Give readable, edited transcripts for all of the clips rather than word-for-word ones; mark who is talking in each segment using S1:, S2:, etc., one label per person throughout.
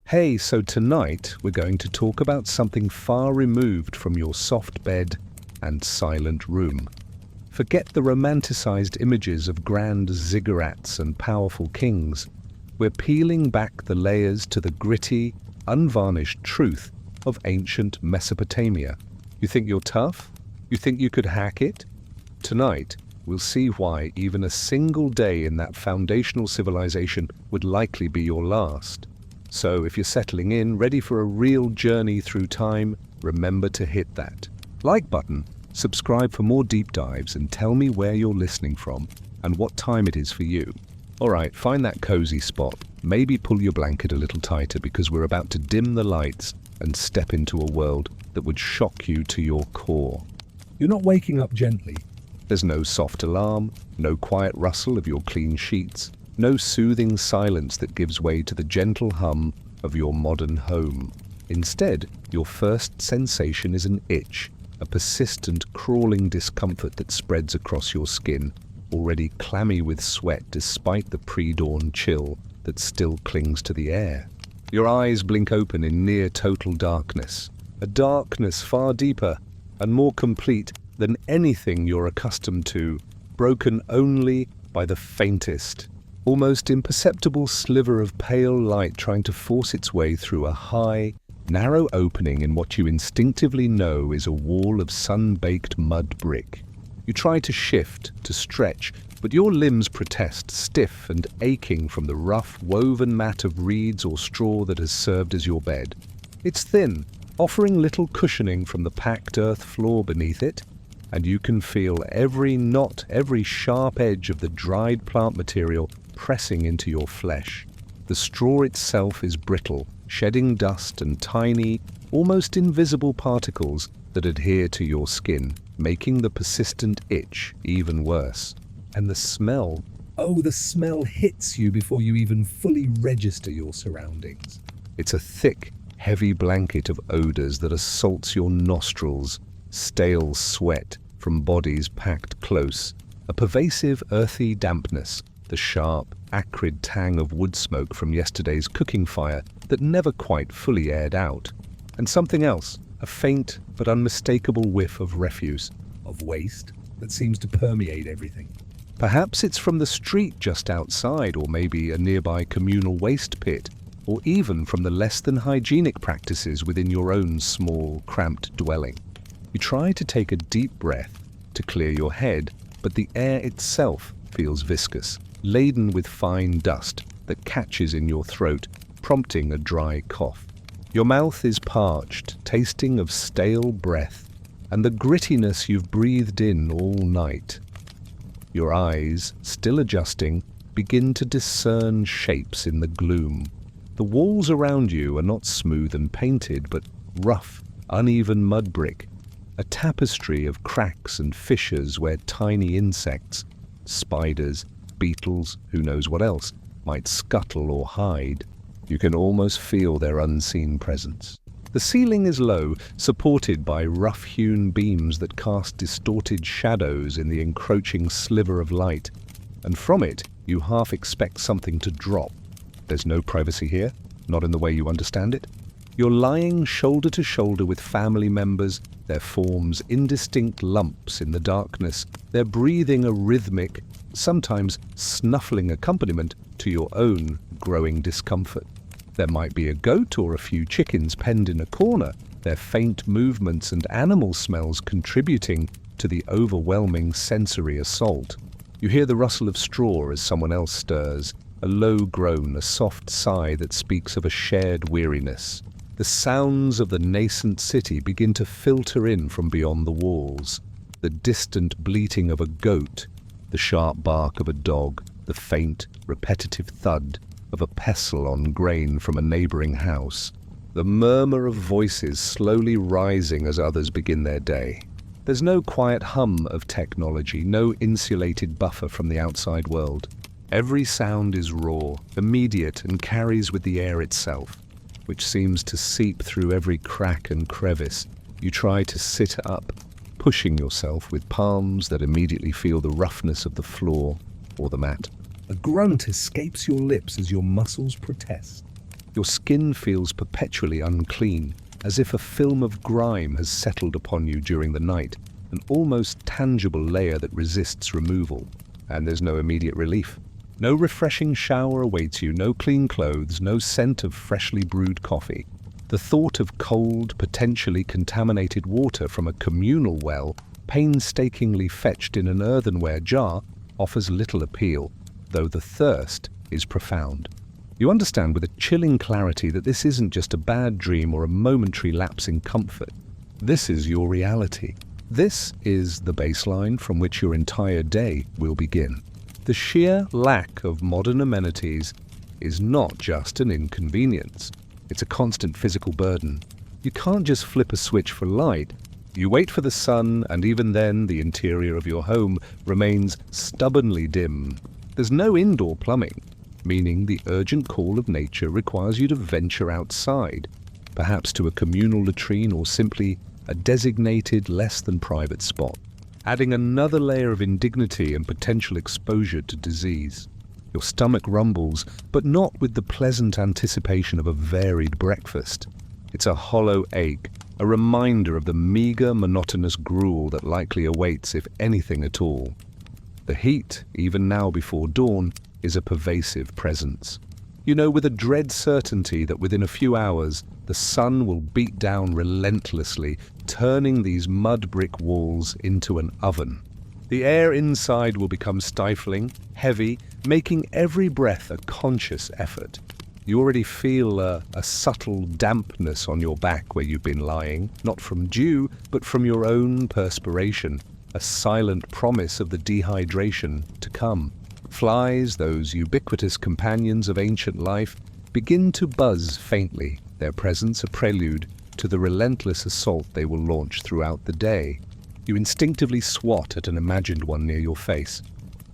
S1: Hey, so tonight we're going to talk about something far removed from your soft bed and silent room. Forget the romanticized images of grand ziggurats and powerful kings. We're peeling back the layers to the gritty, unvarnished truth of ancient Mesopotamia. You think you're tough? You think you could hack it? Tonight, we'll see why even a single day in that foundational civilization would likely be your last. So if you're settling in, ready for a real journey through time, remember to hit that like button, subscribe for more deep dives, and tell me where you're listening from and what time it is for you. Alright, find that cozy spot. Maybe pull your blanket a little tighter because we're about to dim the lights and step into a world that would shock you to your core.
S2: You're not waking up gently.
S1: There's no soft alarm, no quiet rustle of your clean sheets, no soothing silence that gives way to the gentle hum of your modern home. Instead, your first sensation is an itch, a persistent, crawling discomfort that spreads across your skin, already clammy with sweat despite the pre-dawn chill that still clings to the air. Your eyes blink open in near total darkness, a darkness far deeper and more complete than anything you're accustomed to, broken only by the faintest, almost imperceptible sliver of pale light trying to force its way through a high, narrow opening in what you instinctively know is a wall of sun-baked mud brick. You try to shift, to stretch, but your limbs protest, stiff and aching from the rough, woven mat of reeds or straw that has served as your bed. It's thin, offering little cushioning from the packed earth floor beneath it, and you can feel every knot, every sharp edge of the dried plant material pressing into your flesh. The straw itself is brittle, shedding dust and tiny, almost invisible particles that adhere to your skin, making the persistent itch even worse. And the smell,
S2: the smell hits you before you even fully register your surroundings.
S1: It's a thick, heavy blanket of odors that assaults your nostrils, stale sweat from bodies packed close, a pervasive earthy dampness, the sharp, acrid tang of wood smoke from yesterday's cooking fire that never quite fully aired out, and something else, a faint but unmistakable whiff of refuse,
S2: Of waste that seems to permeate everything.
S1: Perhaps it's from the street just outside, or maybe a nearby communal waste pit, or even from the less than hygienic practices within your own small, cramped dwelling. You try to take a deep breath to clear your head, but the air itself feels viscous, laden with fine dust that catches in your throat, prompting a dry cough. Your mouth is parched, tasting of stale breath and the grittiness you've breathed in all night. Your eyes, still adjusting, begin to discern shapes in the gloom. The walls around you are not smooth and painted, but rough, uneven mud brick, a tapestry of cracks and fissures where tiny insects, spiders, beetles, who knows what else, might scuttle or hide. You can almost feel their unseen presence. The ceiling is low, supported by rough-hewn beams that cast distorted shadows in the encroaching sliver of light, and from it you half expect something to drop. There's no privacy here, not in the way you understand it. You're lying shoulder to shoulder with family members, their forms indistinct lumps in the darkness, their breathing a rhythmic, sometimes snuffling accompaniment to your own growing discomfort. There might be a goat or a few chickens penned in a corner, their faint movements and animal smells contributing to the overwhelming sensory assault. You hear the rustle of straw as someone else stirs, a low groan, a soft sigh that speaks of a shared weariness. The sounds of the nascent city begin to filter in from beyond the walls. The distant bleating of a goat, the sharp bark of a dog, the faint, repetitive thud of a pestle on grain from a neighboring house, the murmur of voices slowly rising as others begin their day. There's no quiet hum of technology, no insulated buffer from the outside world. Every sound is raw, immediate, and carries with the air itself, which seems to seep through every crack and crevice. You try to sit up, pushing yourself with palms that immediately feel the roughness of the floor or the mat.
S2: A grunt escapes your lips as your muscles protest.
S1: Your skin feels perpetually unclean, as if a film of grime has settled upon you during the night, an almost tangible layer that resists removal. And there's no immediate relief. No refreshing shower awaits you, no clean clothes, no scent of freshly brewed coffee. The thought of cold, potentially contaminated water from a communal well, painstakingly fetched in an earthenware jar, offers little appeal, though the thirst is profound. You understand with a chilling clarity that this isn't just a bad dream or a momentary lapse in comfort. This is your reality. This is the baseline from which your entire day will begin. The sheer lack of modern amenities is not just an inconvenience. It's a constant physical burden. You can't just flip a switch for light. You wait for the sun, and even then the interior of your home remains stubbornly dim. There's no indoor plumbing, meaning the urgent call of nature requires you to venture outside, perhaps to a communal latrine or simply a designated less-than-private spot, adding another layer of indignity and potential exposure to disease. Your stomach rumbles, but not with the pleasant anticipation of a varied breakfast. It's a hollow ache, a reminder of the meager, monotonous gruel that likely awaits, if anything at all. The heat, even now before dawn, is a pervasive presence. You know with a dread certainty that within a few hours, the sun will beat down relentlessly, turning these mud brick walls into an oven. The air inside will become stifling, heavy, making every breath a conscious effort. You already feel a subtle dampness on your back where you've been lying, not from dew, but from your own perspiration, a silent promise of the dehydration to come. Flies, those ubiquitous companions of ancient life, begin to buzz faintly, their presence a prelude to the relentless assault they will launch throughout the day. You instinctively swat at an imagined one near your face.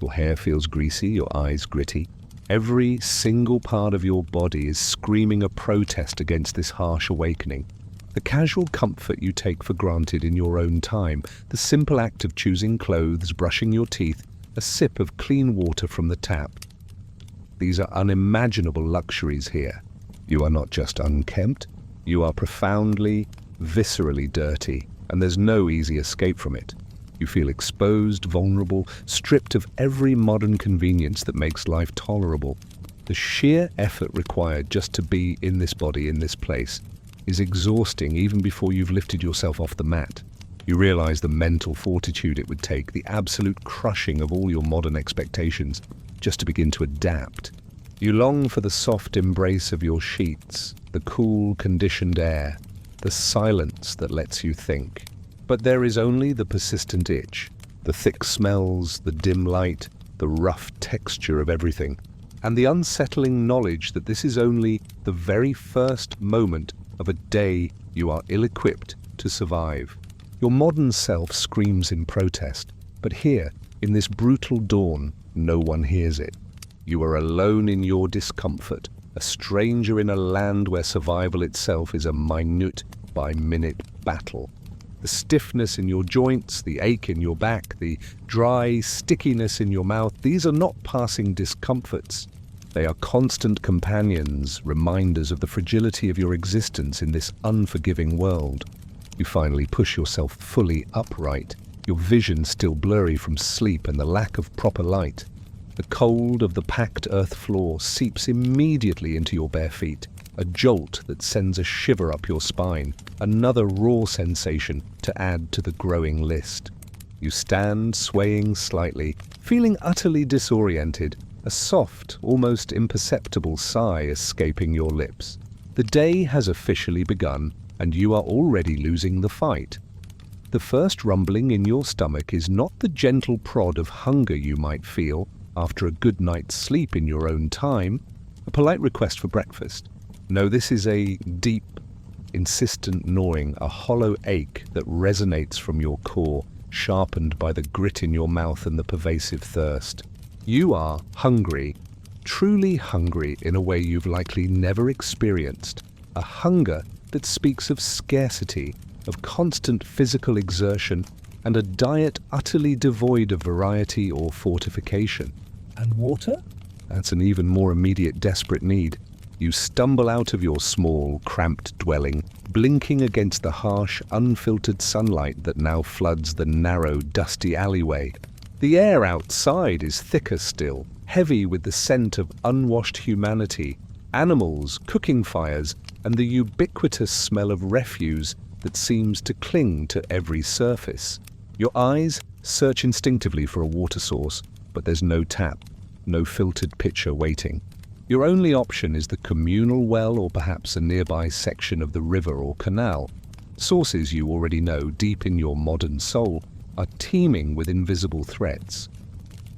S1: Your hair feels greasy, your eyes gritty. Every single part of your body is screaming a protest against this harsh awakening. The casual comfort you take for granted in your own time, the simple act of choosing clothes, brushing your teeth, a sip of clean water from the tap. These are unimaginable luxuries here. You are not just unkempt, you are profoundly, viscerally dirty, and there's no easy escape from it. You feel exposed, vulnerable, stripped of every modern convenience that makes life tolerable. The sheer effort required just to be in this body, in this place, is exhausting even before you've lifted yourself off the mat. You realize the mental fortitude it would take, the absolute crushing of all your modern expectations, just to begin to adapt. You long for the soft embrace of your sheets, the cool, conditioned air, the silence that lets you think. But there is only the persistent itch, the thick smells, the dim light, the rough texture of everything, and the unsettling knowledge that this is only the very first moment of a day you are ill-equipped to survive. Your modern self screams in protest, but here, in this brutal dawn, no one hears it. You are alone in your discomfort, a stranger in a land where survival itself is a minute-by-minute battle. The stiffness in your joints, the ache in your back, the dry stickiness in your mouth, these are not passing discomforts. They are constant companions, reminders of the fragility of your existence in this unforgiving world. You finally push yourself fully upright, your vision still blurry from sleep and the lack of proper light. The cold of the packed earth floor seeps immediately into your bare feet, a jolt that sends a shiver up your spine, another raw sensation to add to the growing list. You stand swaying slightly, feeling utterly disoriented, a soft, almost imperceptible sigh escaping your lips. The day has officially begun, and you are already losing the fight. The first rumbling in your stomach is not the gentle prod of hunger you might feel after a good night's sleep in your own time, a polite request for breakfast. No, this is a deep, insistent gnawing, a hollow ache that resonates from your core, sharpened by the grit in your mouth and the pervasive thirst. You are hungry, truly hungry in a way you've likely never experienced, a hunger that speaks of scarcity, of constant physical exertion, and a diet utterly devoid of variety or fortification.
S2: And water?
S1: That's an even more immediate, desperate need. You stumble out of your small, cramped dwelling, blinking against the harsh, unfiltered sunlight that now floods the narrow, dusty alleyway. The air outside is thicker still, heavy with the scent of unwashed humanity, animals, cooking fires, and the ubiquitous smell of refuse that seems to cling to every surface. Your eyes search instinctively for a water source, but there's no tap, no filtered pitcher waiting. Your only option is the communal well or perhaps a nearby section of the river or canal. Sources you already know deep in your modern soul are teeming with invisible threats.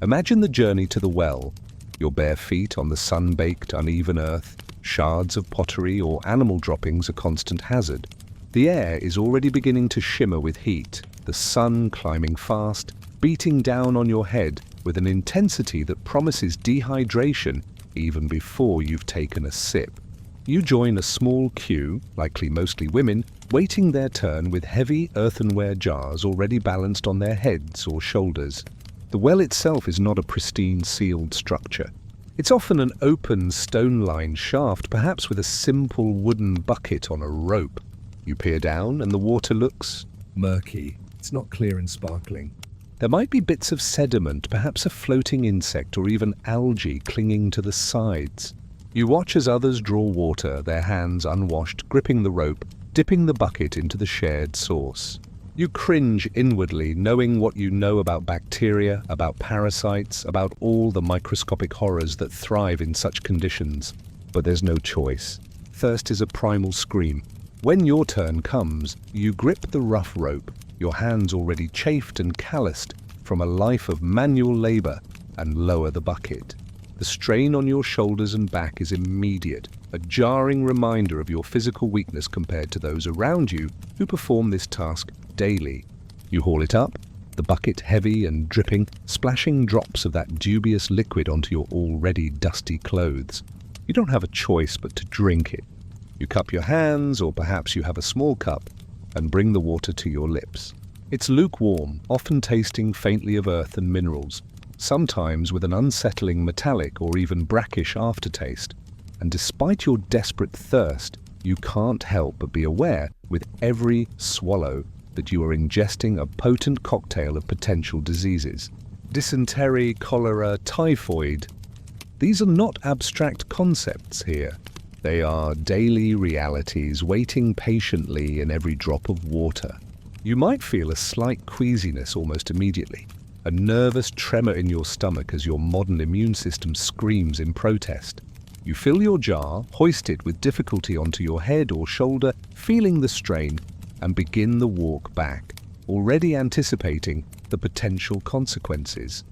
S1: Imagine the journey to the well, your bare feet on the sun-baked, uneven earth, shards of pottery or animal droppings a constant hazard. The air is already beginning to shimmer with heat, the sun climbing fast, beating down on your head with an intensity that promises dehydration even before you've taken a sip. You join a small queue, likely mostly women, waiting their turn with heavy earthenware jars already balanced on their heads or shoulders. The well itself is not a pristine sealed structure. It's often an open stone-lined shaft, perhaps with a simple wooden bucket on a rope. You peer down and the water looks
S2: Murky. It's not clear and sparkling.
S1: There might be bits of sediment, perhaps a floating insect or even algae clinging to the sides. You watch as others draw water, their hands unwashed, gripping the rope, dipping the bucket into the shared source. You cringe inwardly, knowing what you know about bacteria, about parasites, about all the microscopic horrors that thrive in such conditions. But there's no choice. Thirst is a primal scream. When your turn comes, you grip the rough rope, your hands already chafed and calloused from a life of manual labor, and lower the bucket. The strain on your shoulders and back is immediate, a jarring reminder of your physical weakness compared to those around you who perform this task daily. You haul it up, the bucket heavy and dripping, splashing drops of that dubious liquid onto your already dusty clothes. You don't have a choice but to drink it. You cup your hands, or perhaps you have a small cup, and bring the water to your lips. It's lukewarm, often tasting faintly of earth and minerals, sometimes with an unsettling metallic or even brackish aftertaste. And despite your desperate thirst, you can't help but be aware with every swallow that you are ingesting a potent cocktail of potential diseases. Dysentery, cholera, typhoid. These are not abstract concepts here. They are daily realities waiting patiently in every drop of water. You might feel a slight queasiness almost immediately, a nervous tremor in your stomach as your modern immune system screams in protest. You fill your jar, hoist it with difficulty onto your head or shoulder, feeling the strain, and begin the walk back, already anticipating the potential consequences.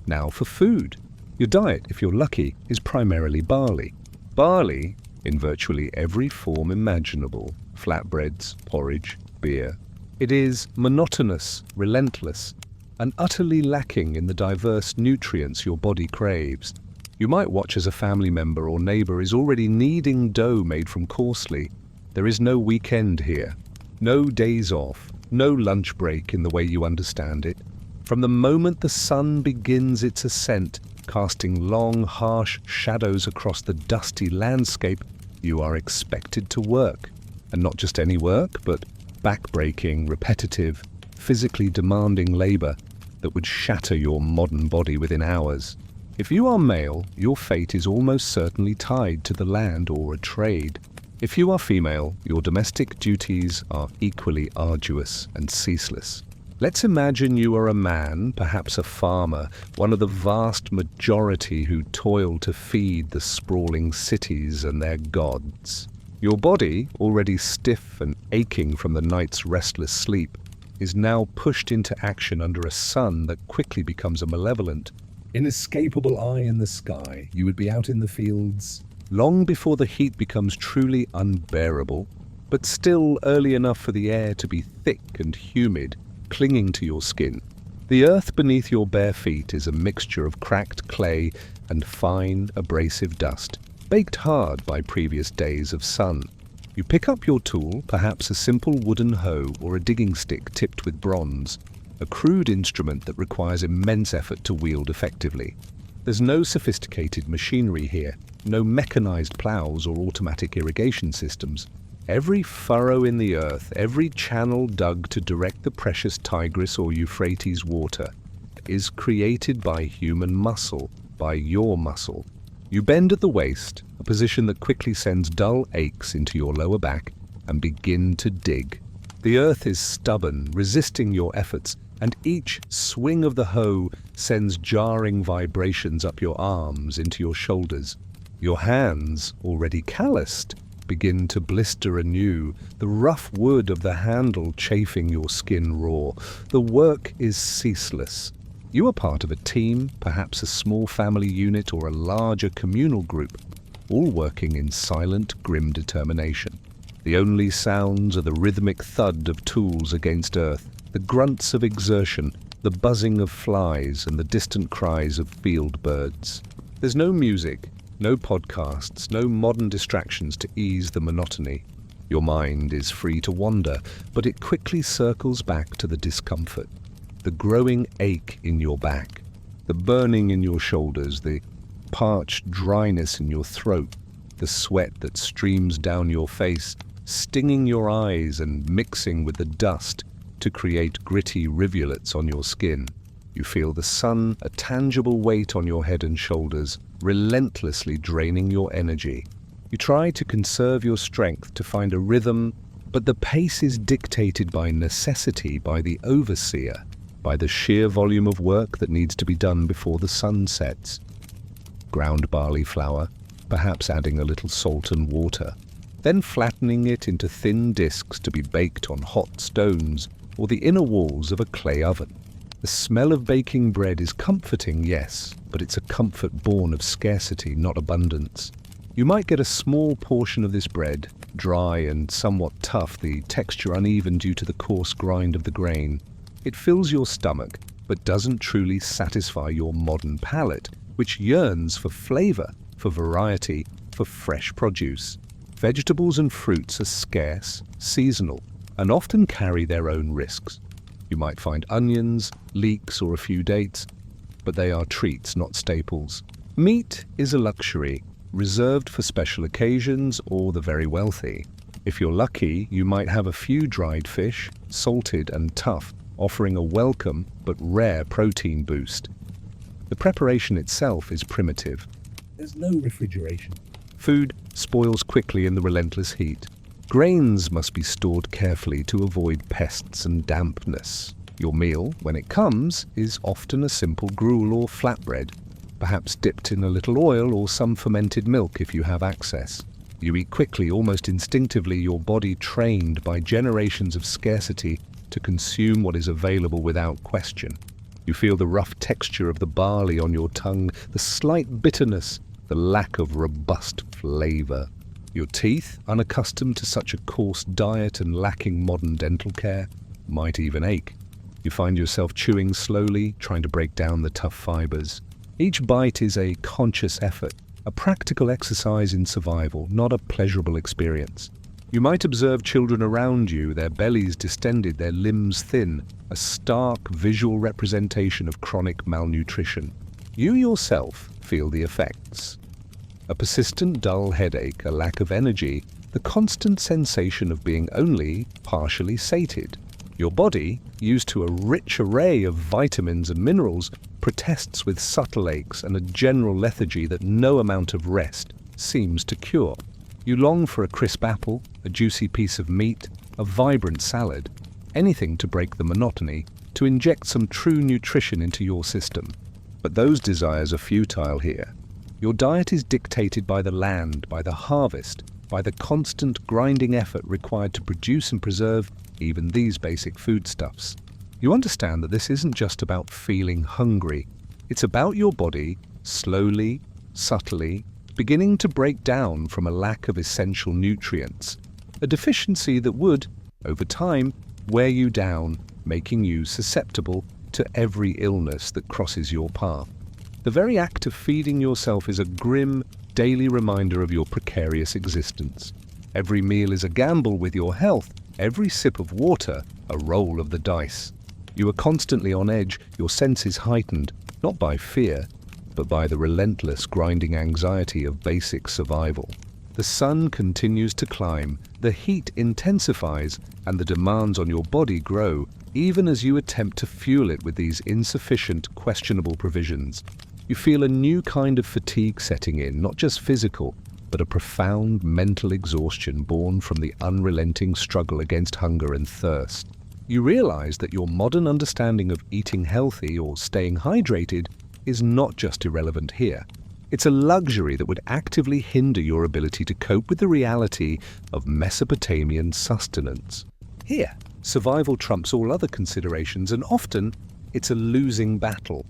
S1: Now for food. Your diet, if you're lucky, is primarily barley. Barley, in virtually every form imaginable, flatbreads, porridge, beer. It is monotonous, relentless, and utterly lacking in the diverse nutrients your body craves. You might watch as a family member or neighbor is already kneading dough made from coarsely. There is no weekend here, no days off, no lunch break in the way you understand it. From the moment the sun begins its ascent, casting long, harsh shadows across the dusty landscape, you are expected to work. And not just any work, but back-breaking, repetitive, physically demanding labor that would shatter your modern body within hours. If you are male, your fate is almost certainly tied to the land or a trade. If you are female, your domestic duties are equally arduous and ceaseless. Let's imagine you are a man, perhaps a farmer, one of the vast majority who toil to feed the sprawling cities and their gods. Your body, already stiff and aching from the night's restless sleep, is now pushed into action under a sun that quickly becomes a malevolent,
S2: Inescapable eye in the sky. You would be out in the fields.
S1: long before the heat becomes truly unbearable, but still early enough for the air to be thick and humid, clinging to your skin. The earth beneath your bare feet is a mixture of cracked clay and fine, abrasive dust, baked hard by previous days of sun. You pick up your tool, perhaps a simple wooden hoe or a digging stick tipped with bronze, a crude instrument that requires immense effort to wield effectively. There's no sophisticated machinery here, no mechanized plows or automatic irrigation systems. Every furrow in the earth, every channel dug to direct the precious Tigris or Euphrates water, is created by human muscle, by your muscle. You bend at the waist, a position that quickly sends dull aches into your lower back, and begin to dig. The earth is stubborn, resisting your efforts, and each swing of the hoe sends jarring vibrations up your arms into your shoulders. Your hands, already calloused, begin to blister anew, the rough wood of the handle chafing your skin raw. The work is ceaseless. You are part of a team, perhaps a small family unit or a larger communal group, all working in silent, grim determination. The only sounds are the rhythmic thud of tools against earth, the grunts of exertion, the buzzing of flies, and the distant cries of field birds. There's no music, no podcasts, no modern distractions to ease the monotony. Your mind is free to wander, but it quickly circles back to the discomfort. The growing ache in your back, the burning in your shoulders, the parched dryness in your throat, the sweat that streams down your face, stinging your eyes and mixing with the dust to create gritty rivulets on your skin. You feel the sun, a tangible weight on your head and shoulders, relentlessly draining your energy. You try to conserve your strength to find a rhythm, but the pace is dictated by necessity, by the overseer, by the sheer volume of work that needs to be done before the sun sets. Ground barley flour, perhaps adding a little salt and water, then flattening it into thin discs to be baked on hot stones or the inner walls of a clay oven. The smell of baking bread is comforting, yes, but it's a comfort born of scarcity, not abundance. You might get a small portion of this bread, dry and somewhat tough, the texture uneven due to the coarse grind of the grain. It fills your stomach, but doesn't truly satisfy your modern palate, which yearns for flavor, for variety, for fresh produce. Vegetables and fruits are scarce, seasonal, and often carry their own risks. You might find onions, leeks, or a few dates, but they are treats, not staples. Meat is a luxury, reserved for special occasions or the very wealthy. If you're lucky, you might have a few dried fish, salted and tough, offering a welcome but rare protein boost. The preparation itself is primitive.
S2: There's no refrigeration.
S1: Food spoils quickly in the relentless heat. Grains must be stored carefully to avoid pests and dampness. Your meal, when it comes, is often a simple gruel or flatbread, perhaps dipped in a little oil or some fermented milk if you have access. You eat quickly, almost instinctively, your body trained by generations of scarcity to consume what is available without question. You feel the rough texture of the barley on your tongue, the slight bitterness, the lack of robust flavor. Your teeth, unaccustomed to such a coarse diet and lacking modern dental care, might even ache. You find yourself chewing slowly, trying to break down the tough fibers. Each bite is a conscious effort, a practical exercise in survival, not a pleasurable experience. You might observe children around you, their bellies distended, their limbs thin, a stark visual representation of chronic malnutrition. You yourself feel the effects. A persistent dull headache, a lack of energy, the constant sensation of being only partially sated. Your body, used to a rich array of vitamins and minerals, protests with subtle aches and a general lethargy that no amount of rest seems to cure. You long for a crisp apple, a juicy piece of meat, a vibrant salad, anything to break the monotony, to inject some true nutrition into your system. But those desires are futile here. Your diet is dictated by the land, by the harvest, by the constant grinding effort required to produce and preserve even these basic foodstuffs. You understand that this isn't just about feeling hungry. It's about your body, slowly, subtly, beginning to break down from a lack of essential nutrients, a deficiency that would, over time, wear you down, making you susceptible to every illness that crosses your path. The very act of feeding yourself is a grim, daily reminder of your precarious existence. Every meal is a gamble with your health, every sip of water a roll of the dice. You are constantly on edge, your senses heightened, not by fear, but by the relentless grinding anxiety of basic survival. The sun continues to climb, the heat intensifies, and the demands on your body grow, even as you attempt to fuel it with these insufficient, questionable provisions. You feel a new kind of fatigue setting in, not just physical, but a profound mental exhaustion born from the unrelenting struggle against hunger and thirst. You realize that your modern understanding of eating healthy or staying hydrated is not just irrelevant here. It's a luxury that would actively hinder your ability to cope with the reality of Mesopotamian sustenance. Here, survival trumps all other considerations, and often it's a losing battle.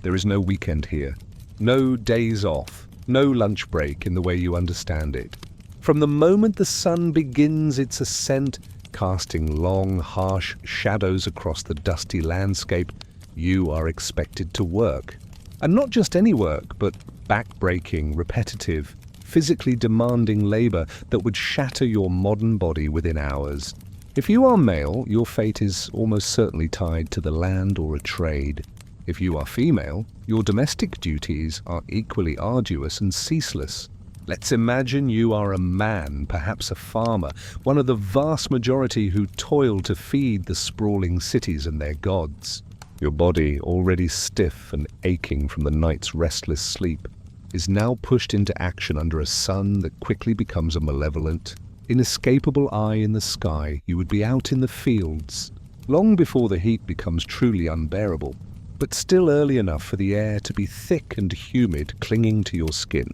S1: There is no weekend here, no days off, no lunch break in the way you understand it. From the moment the sun begins its ascent, casting long, harsh shadows across the dusty landscape, you are expected to work. And not just any work, but back-breaking, repetitive, physically demanding labor that would shatter your modern body within hours. If you are male, your fate is almost certainly tied to the land or a trade. If you are female, your domestic duties are equally arduous and ceaseless. Let's imagine you are a man, perhaps a farmer, one of the vast majority who toil to feed the sprawling cities and their gods. Your body, already stiff and aching from the night's restless sleep, is now pushed into action under a sun that quickly becomes a malevolent, inescapable eye in the sky. You would be out in the fields, long before the heat becomes truly unbearable, but still early enough for the air to be thick and humid, clinging to your skin.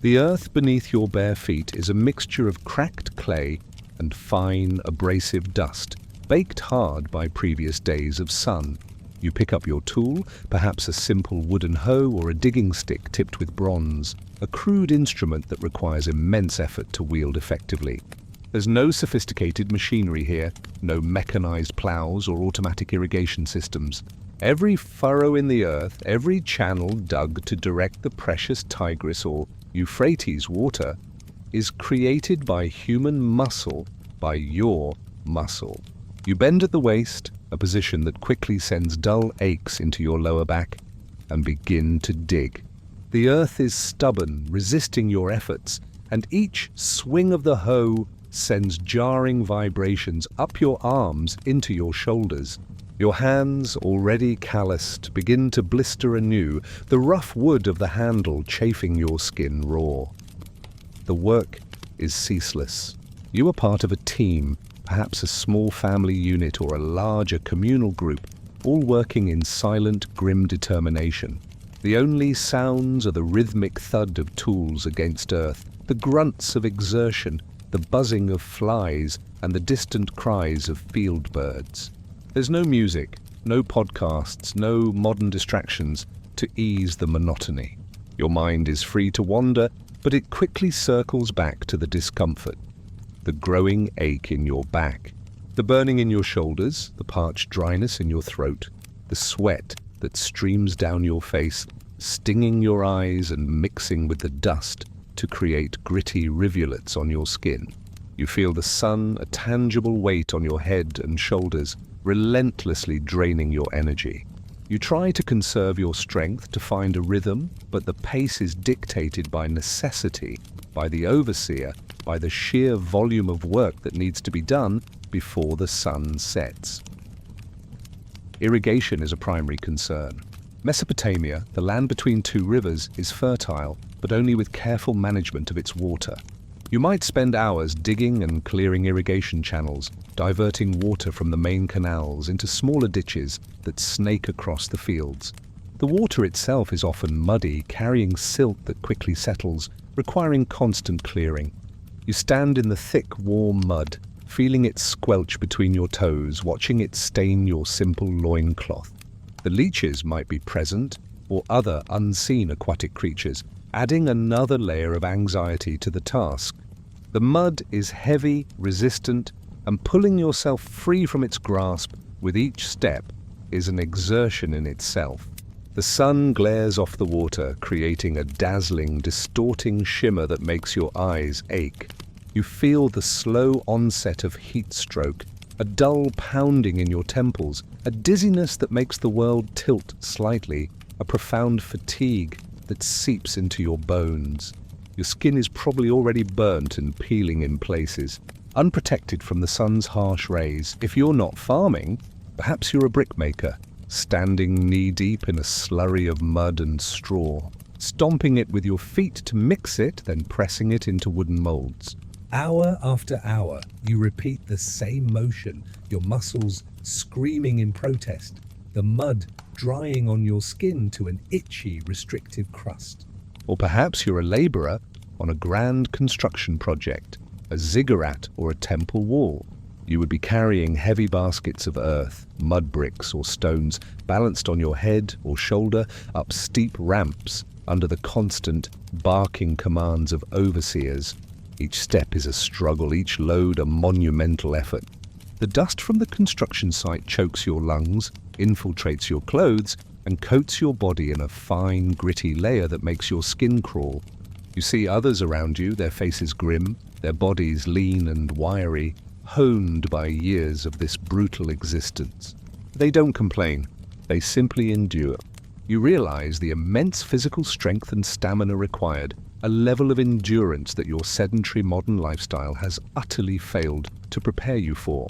S1: The earth beneath your bare feet is a mixture of cracked clay and fine, abrasive dust, baked hard by previous days of sun. You pick up your tool, perhaps a simple wooden hoe or a digging stick tipped with bronze, a crude instrument that requires immense effort to wield effectively. There's no sophisticated machinery here, no mechanized plows or automatic irrigation systems. Every furrow in the earth, every channel dug to direct the precious Tigris or Euphrates water, is created by human muscle, by your muscle. You bend at the waist, a position that quickly sends dull aches into your lower back, and begin to dig. The earth is stubborn, resisting your efforts, and each swing of the hoe sends jarring vibrations up your arms into your shoulders. Your hands, already calloused, begin to blister anew, the rough wood of the handle chafing your skin raw. The work is ceaseless. You are part of a team, perhaps a small family unit or a larger communal group, all working in silent, grim determination. The only sounds are the rhythmic thud of tools against earth, the grunts of exertion, the buzzing of flies, and the distant cries of field birds. There's no music, no podcasts, no modern distractions to ease the monotony. Your mind is free to wander, but it quickly circles back to the discomfort. The growing ache in your back, the burning in your shoulders, the parched dryness in your throat, the sweat that streams down your face, stinging your eyes and mixing with the dust to create gritty rivulets on your skin. You feel the sun, a tangible weight on your head and shoulders, relentlessly draining your energy. You try to conserve your strength to find a rhythm, but the pace is dictated by necessity, by the overseer, by the sheer volume of work that needs to be done before the sun sets. Irrigation is a primary concern. Mesopotamia, the land between two rivers, is fertile, but only with careful management of its water. You might spend hours digging and clearing irrigation channels, diverting water from the main canals into smaller ditches that snake across the fields. The water itself is often muddy, carrying silt that quickly settles, requiring constant clearing. You stand in the thick, warm mud, feeling it squelch between your toes, watching it stain your simple loincloth. The leeches might be present, or other unseen aquatic creatures, adding another layer of anxiety to the task. The mud is heavy, resistant, and pulling yourself free from its grasp with each step is an exertion in itself. The sun glares off the water, creating a dazzling, distorting shimmer that makes your eyes ache. You feel the slow onset of heat stroke, a dull pounding in your temples, a dizziness that makes the world tilt slightly, a profound fatigue that seeps into your bones. Your skin is probably already burnt and peeling in places, unprotected from the sun's harsh rays. If you're not farming, perhaps you're a brickmaker, standing knee-deep in a slurry of mud and straw, stomping it with your feet to mix it, then pressing it into wooden molds.
S2: Hour after hour, you repeat the same motion, your muscles screaming in protest, the mud drying on your skin to an itchy, restrictive crust.
S1: Or perhaps you're a laborer on a grand construction project, a ziggurat or a temple wall. You would be carrying heavy baskets of earth, mud bricks or stones, balanced on your head or shoulder up steep ramps under the constant, barking commands of overseers. Each step is a struggle, each load a monumental effort. The dust from the construction site chokes your lungs, infiltrates your clothes, and coats your body in a fine, gritty layer that makes your skin crawl. You see others around you, their faces grim, their bodies lean and wiry, honed by years of this brutal existence. They don't complain, they simply endure. You realize the immense physical strength and stamina required, a level of endurance that your sedentary modern lifestyle has utterly failed to prepare you for.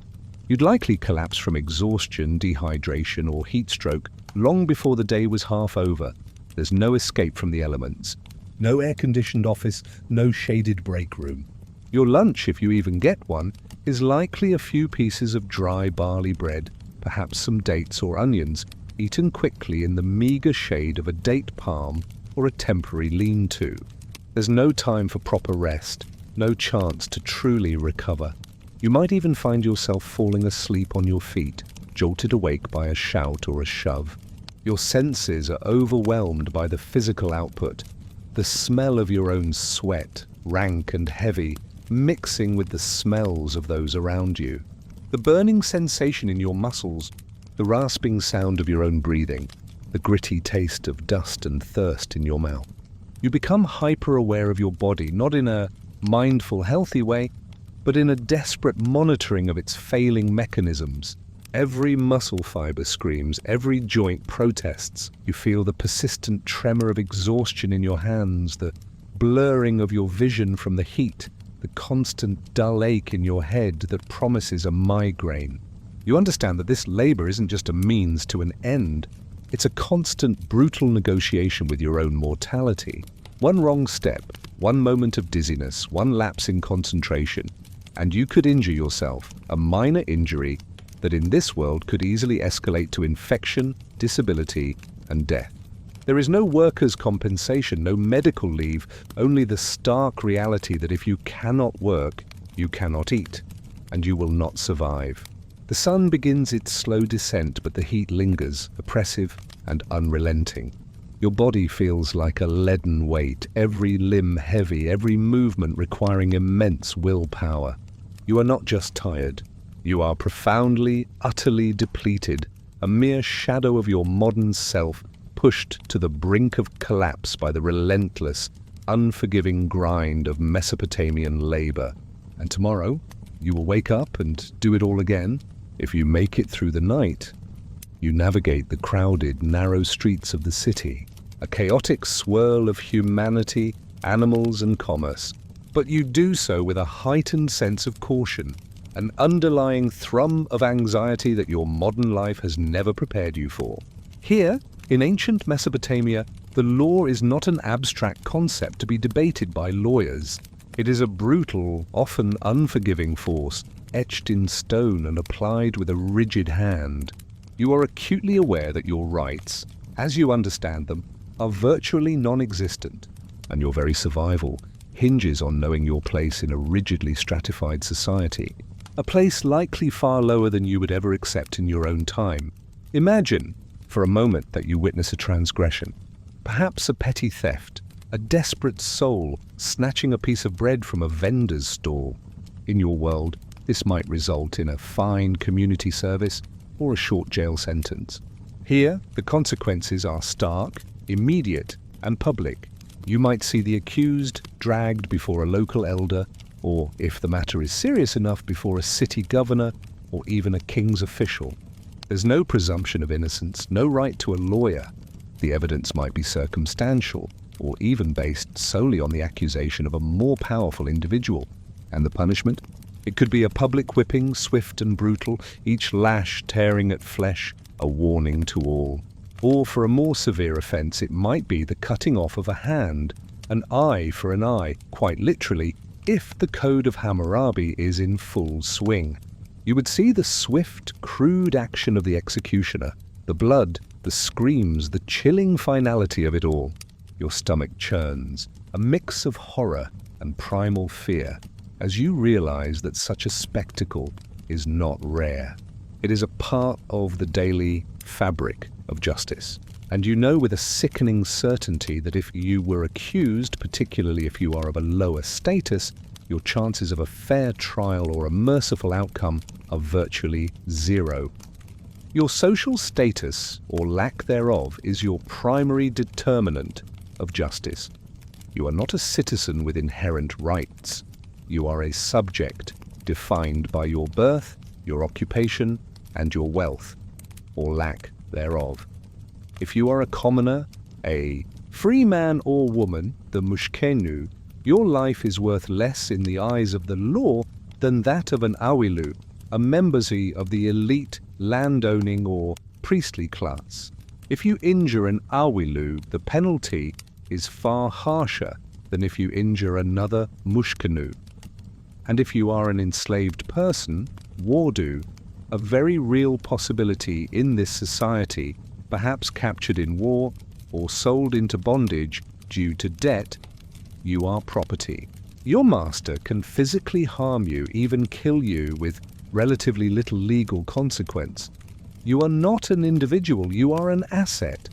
S1: You'd likely collapse from exhaustion, dehydration, or heat stroke long before the day was half over. There's no escape from the elements. No air-conditioned office, no shaded break room. Your lunch, if you even get one, is likely a few pieces of dry barley bread, perhaps some dates or onions, eaten quickly in the meager shade of a date palm or a temporary lean-to. There's no time for proper rest, no chance to truly recover. You might even find yourself falling asleep on your feet, jolted awake by a shout or a shove. Your senses are overwhelmed by the physical output, the smell of your own sweat, rank and heavy, mixing with the smells of those around you. The burning sensation in your muscles, the rasping sound of your own breathing, the gritty taste of dust and thirst in your mouth. You become hyper-aware of your body, not in a mindful, healthy way, but in a desperate monitoring of its failing mechanisms. Every muscle fiber screams, every joint protests. You feel the persistent tremor of exhaustion in your hands, the blurring of your vision from the heat, the constant dull ache in your head that promises a migraine. You understand that this labor isn't just a means to an end. It's a constant, brutal negotiation with your own mortality. One wrong step, one moment of dizziness, one lapse in concentration, and you could injure yourself, a minor injury that in this world could easily escalate to infection, disability, and death. There is no workers' compensation, no medical leave, only the stark reality that if you cannot work, you cannot eat, and you will not survive. The sun begins its slow descent, but the heat lingers, oppressive and unrelenting. Your body feels like a leaden weight, every limb heavy, every movement requiring immense willpower. You are not just tired. You are profoundly, utterly depleted, a mere shadow of your modern self, pushed to the brink of collapse by the relentless, unforgiving grind of Mesopotamian labor. And tomorrow, you will wake up and do it all again. If you make it through the night, you navigate the crowded, narrow streets of the city, a chaotic swirl of humanity, animals, and commerce. But you do so with a heightened sense of caution, an underlying thrum of anxiety that your modern life has never prepared you for. Here, in ancient Mesopotamia, the law is not an abstract concept to be debated by lawyers. It is a brutal, often unforgiving force, etched in stone and applied with a rigid hand. You are acutely aware that your rights, as you understand them, are virtually non-existent, and your very survival hinges on knowing your place in a rigidly stratified society, a place likely far lower than you would ever accept in your own time. Imagine, for a moment, that you witness a transgression, perhaps a petty theft, a desperate soul snatching a piece of bread from a vendor's stall. In your world, this might result in a fine, community service, or a short jail sentence. Here, the consequences are stark, immediate, and public. You might see the accused dragged before a local elder, or, if the matter is serious enough, before a city governor, or even a king's official. There's no presumption of innocence, no right to a lawyer. The evidence might be circumstantial, or even based solely on the accusation of a more powerful individual. And the punishment? It could be a public whipping, swift and brutal, each lash tearing at flesh, a warning to all. Or for a more severe offence, it might be the cutting off of a hand, an eye for an eye, quite literally, if the Code of Hammurabi is in full swing. You would see the swift, crude action of the executioner, the blood, the screams, the chilling finality of it all. Your stomach churns, a mix of horror and primal fear, as you realize that such a spectacle is not rare. It is a part of the daily fabric of justice. And you know with a sickening certainty that if you were accused, particularly if you are of a lower status, your chances of a fair trial or a merciful outcome are virtually zero. Your social status, or lack thereof, is your primary determinant of justice. You are not a citizen with inherent rights. You are a subject defined by your birth, your occupation, and your wealth, or lack thereof. If you are a commoner, a free man or woman, the mushkenu, your life is worth less in the eyes of the law than that of an awilu, a membership of the elite landowning or priestly class. If you injure an awilu, the penalty is far harsher than if you injure another mushkenu. And if you are an enslaved person, wardu, a very real possibility in this society, perhaps captured in war or sold into bondage due to debt, you are property. Your master can physically harm you, even kill you with relatively little legal consequence. You are not an individual, you are an asset.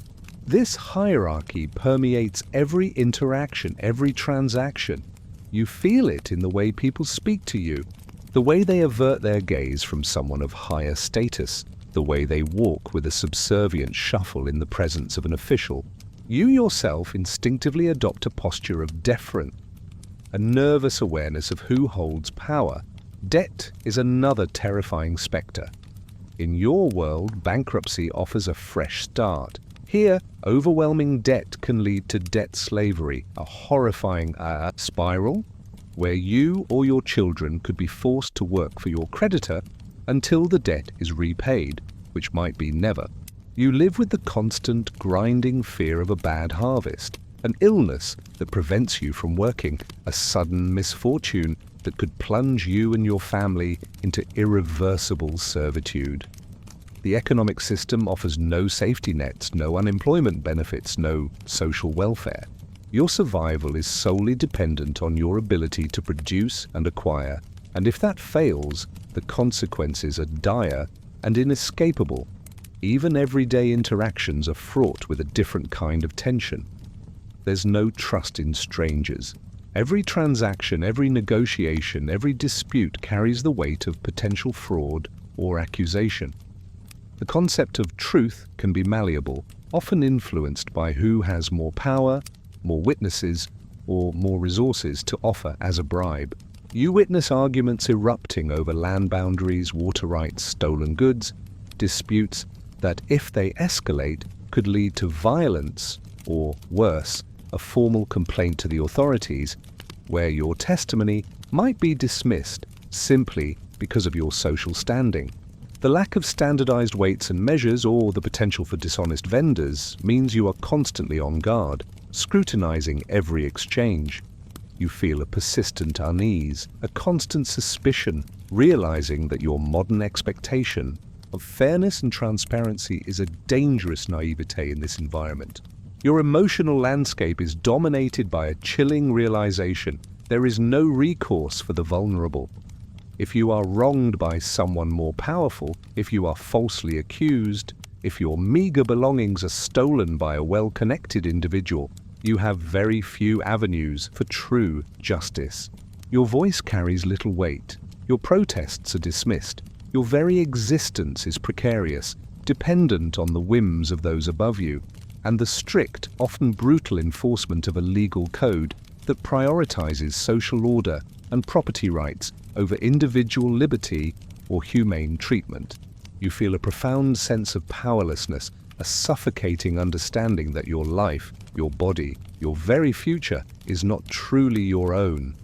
S1: This hierarchy permeates every interaction, every transaction. You feel it in the way people speak to you, the way they avert their gaze from someone of higher status, the way they walk with a subservient shuffle in the presence of an official. You yourself instinctively adopt a posture of deference, a nervous awareness of who holds power. Debt is another terrifying spectre. In your world, bankruptcy offers a fresh start. Here, overwhelming debt can lead to debt slavery, a horrifying spiral where you or your children could be forced to work for your creditor until the debt is repaid, which might be never. You live with the constant, grinding fear of a bad harvest, an illness that prevents you from working, a sudden misfortune that could plunge you and your family into irreversible servitude. The economic system offers no safety nets, no unemployment benefits, no social welfare. Your survival is solely dependent on your ability to produce and acquire, and if that fails, the consequences are dire and inescapable. Even everyday interactions are fraught with a different kind of tension. There's no trust in strangers. Every transaction, every negotiation, every dispute carries the weight of potential fraud or accusation. The concept of truth can be malleable, often influenced by who has more power, more witnesses, or more resources to offer as a bribe. You witness arguments erupting over land boundaries, water rights, stolen goods, disputes that, if they escalate, could lead to violence or, worse, a formal complaint to the authorities, where your testimony might be dismissed simply because of your social standing. The lack of standardized weights and measures, or the potential for dishonest vendors, means you are constantly on guard, scrutinizing every exchange. You feel a persistent unease, a constant suspicion, realizing that your modern expectation of fairness and transparency is a dangerous naivete in this environment. Your emotional landscape is dominated by a chilling realization there is no recourse for the vulnerable. If you are wronged by someone more powerful, if you are falsely accused, if your meager belongings are stolen by a well-connected individual, you have very few avenues for true justice. Your voice carries little weight. Your protests are dismissed. Your very existence is precarious, dependent on the whims of those above you, and the strict, often brutal enforcement of a legal code that prioritizes social order and property rights over individual liberty or humane treatment. You feel a profound sense of powerlessness, a suffocating understanding that your life, your body, your very future is not truly your own.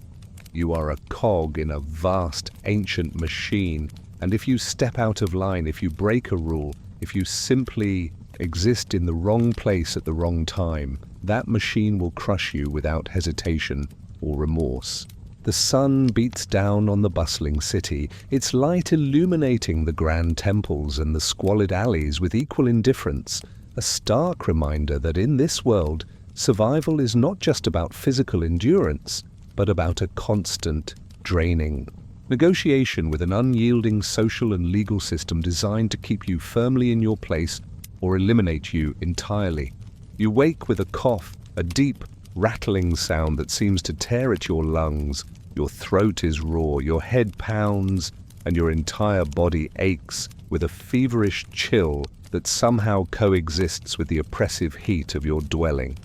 S1: You are a cog in a vast, ancient machine, and if you step out of line, if you break a rule, if you simply exist in the wrong place at the wrong time, that machine will crush you without hesitation or remorse. The sun beats down on the bustling city, its light illuminating the grand temples and the squalid alleys with equal indifference, a stark reminder that in this world, survival is not just about physical endurance, but about a constant draining negotiation with an unyielding social and legal system designed to keep you firmly in your place or eliminate you entirely. You wake with a cough, a deep, rattling sound that seems to tear at your lungs. Your throat is raw, your head pounds, and your entire body aches with a feverish chill that somehow coexists with the oppressive heat of your dwelling.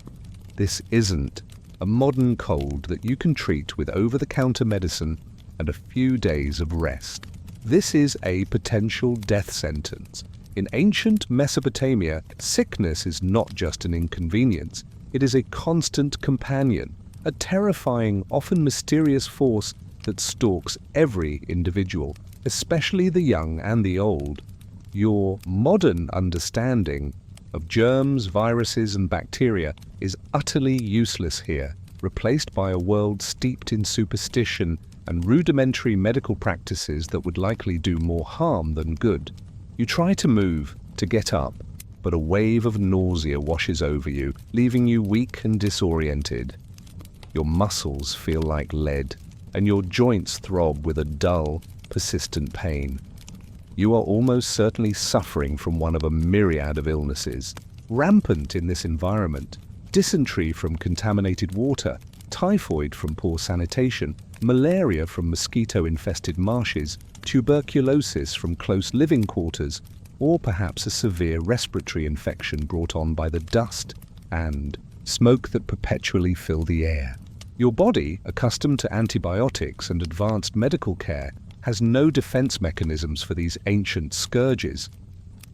S1: This isn't a modern cold that you can treat with over-the-counter medicine and a few days of rest. This is a potential death sentence. In ancient Mesopotamia, sickness is not just an inconvenience. It is a constant companion, a terrifying, often mysterious force that stalks every individual, especially the young and the old. Your modern understanding of germs, viruses, and bacteria is utterly useless here, replaced by a world steeped in superstition and rudimentary medical practices that would likely do more harm than good. You try to move, to get up, but a wave of nausea washes over you, leaving you weak and disoriented. Your muscles feel like lead, and your joints throb with a dull, persistent pain. You are almost certainly suffering from one of a myriad of illnesses, rampant in this environment: dysentery from contaminated water, typhoid from poor sanitation, malaria from mosquito-infested marshes, tuberculosis from close living quarters, or perhaps a severe respiratory infection brought on by the dust and smoke that perpetually fill the air. Your body, accustomed to antibiotics and advanced medical care, has no defense mechanisms for these ancient scourges.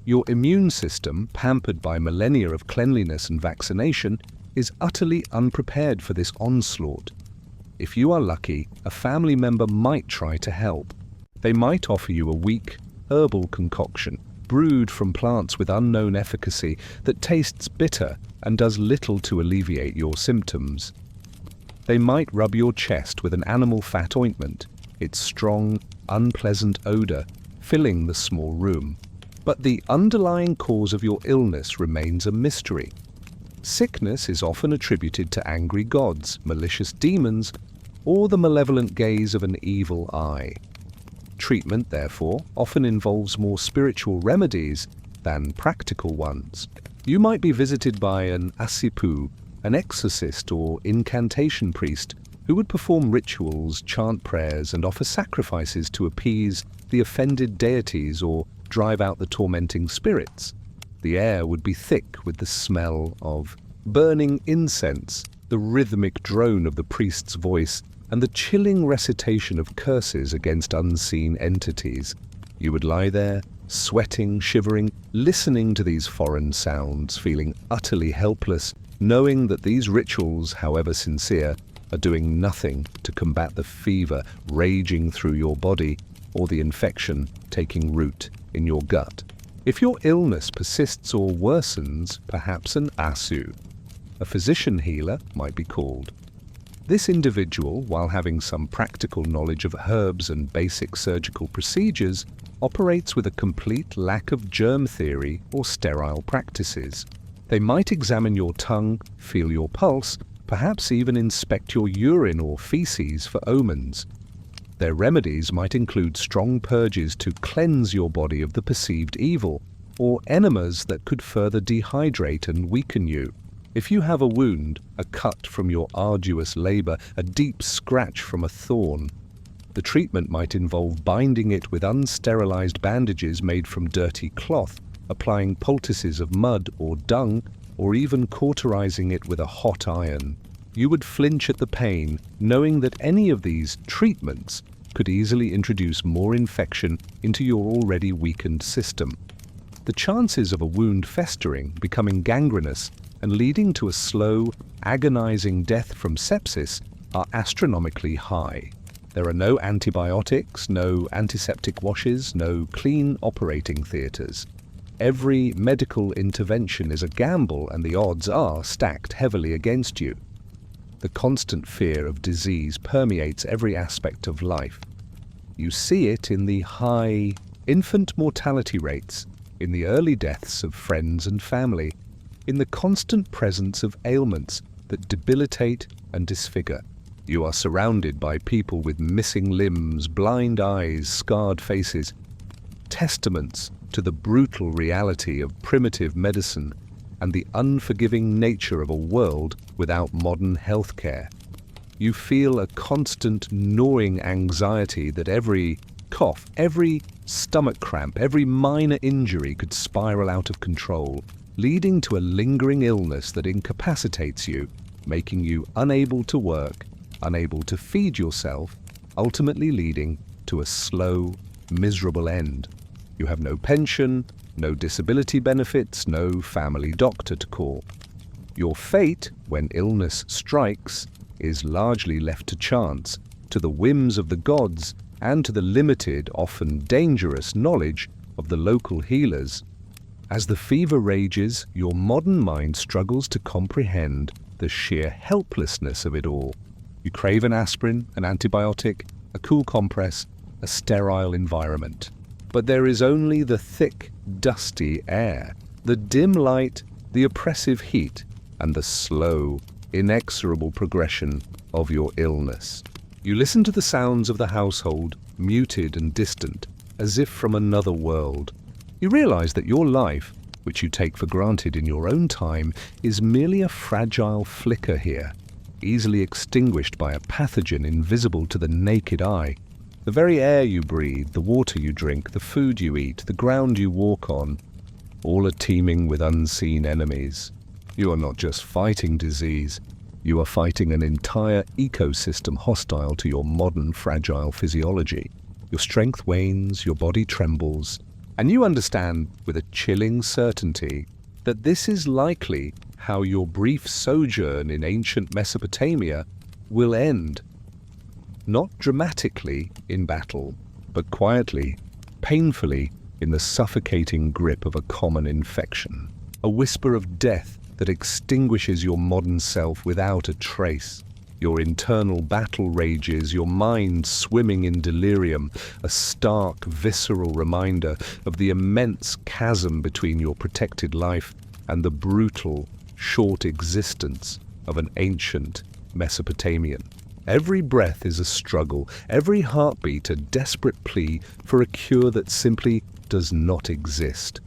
S1: Your immune system, pampered by millennia of cleanliness and vaccination, is utterly unprepared for this onslaught. If you are lucky, a family member might try to help. They might offer you a weak, herbal concoction, brewed from plants with unknown efficacy, that tastes bitter and does little to alleviate your symptoms. They might rub your chest with an animal fat ointment, its strong, unpleasant odor filling the small room. But the underlying cause of your illness remains a mystery. Sickness is often attributed to angry gods, malicious demons, or the malevolent gaze of an evil eye. Treatment, therefore, often involves more spiritual remedies than practical ones. You might be visited by an asipu, an exorcist or incantation priest, who would perform rituals, chant prayers, and offer sacrifices to appease the offended deities or drive out the tormenting spirits. The air would be thick with the smell of burning incense, the rhythmic drone of the priest's voice, and the chilling recitation of curses against unseen entities. You would lie there, sweating, shivering, listening to these foreign sounds, feeling utterly helpless, knowing that these rituals, however sincere, are doing nothing to combat the fever raging through your body or the infection taking root in your gut. If your illness persists or worsens, perhaps an asu, a physician healer, might be called. This individual, while having some practical knowledge of herbs and basic surgical procedures, operates with a complete lack of germ theory or sterile practices. They might examine your tongue, feel your pulse, perhaps even inspect your urine or feces for omens. Their remedies might include strong purges to cleanse your body of the perceived evil, or enemas that could further dehydrate and weaken you. If you have a wound, a cut from your arduous labor, a deep scratch from a thorn, the treatment might involve binding it with unsterilized bandages made from dirty cloth, applying poultices of mud or dung, or even cauterizing it with a hot iron. You would flinch at the pain, knowing that any of these treatments could easily introduce more infection into your already weakened system. the chances of a wound festering, becoming gangrenous, and leading to a slow, agonizing death from sepsis are astronomically high. There are no antibiotics, no antiseptic washes, no clean operating theatres. Every medical intervention is a gamble, and the odds are stacked heavily against you. The constant fear of disease permeates every aspect of life. You see it in the high infant mortality rates, in the early deaths of friends and family, in the constant presence of ailments that debilitate and disfigure. You are surrounded by people with missing limbs, blind eyes, scarred faces, testaments to the brutal reality of primitive medicine and the unforgiving nature of a world without modern healthcare. You feel a constant gnawing anxiety that every cough, every stomach cramp, every minor injury could spiral out of control, leading to a lingering illness that incapacitates you, making you unable to work, unable to feed yourself, ultimately leading to a slow, miserable end. You have no pension, no disability benefits, no family doctor to call. Your fate, when illness strikes, is largely left to chance, to the whims of the gods, and to the limited, often dangerous knowledge of the local healers. As the fever rages, your modern mind struggles to comprehend the sheer helplessness of it all. You crave an aspirin, an antibiotic, a cool compress, a sterile environment. But there is only the thick, dusty air, the dim light, the oppressive heat, and the slow, inexorable progression of your illness. You listen to the sounds of the household, muted and distant, as if from another world. You realize that your life, which you take for granted in your own time, is merely a fragile flicker here, easily extinguished by a pathogen invisible to the naked eye. The very air you breathe, the water you drink, the food you eat, the ground you walk on, all are teeming with unseen enemies. You are not just fighting disease, you are fighting an entire ecosystem hostile to your modern fragile physiology. Your strength wanes, your body trembles, and you understand with a chilling certainty that this is likely how your brief sojourn in ancient Mesopotamia will end. Not dramatically in battle, but quietly, painfully in the suffocating grip of a common infection. A whisper of death that extinguishes your modern self without a trace. Your internal battle rages, your mind swimming in delirium, a stark, visceral reminder of the immense chasm between your protected life and the brutal, short existence of an ancient Mesopotamian. Every breath is a struggle, every heartbeat a desperate plea for a cure that simply does not exist.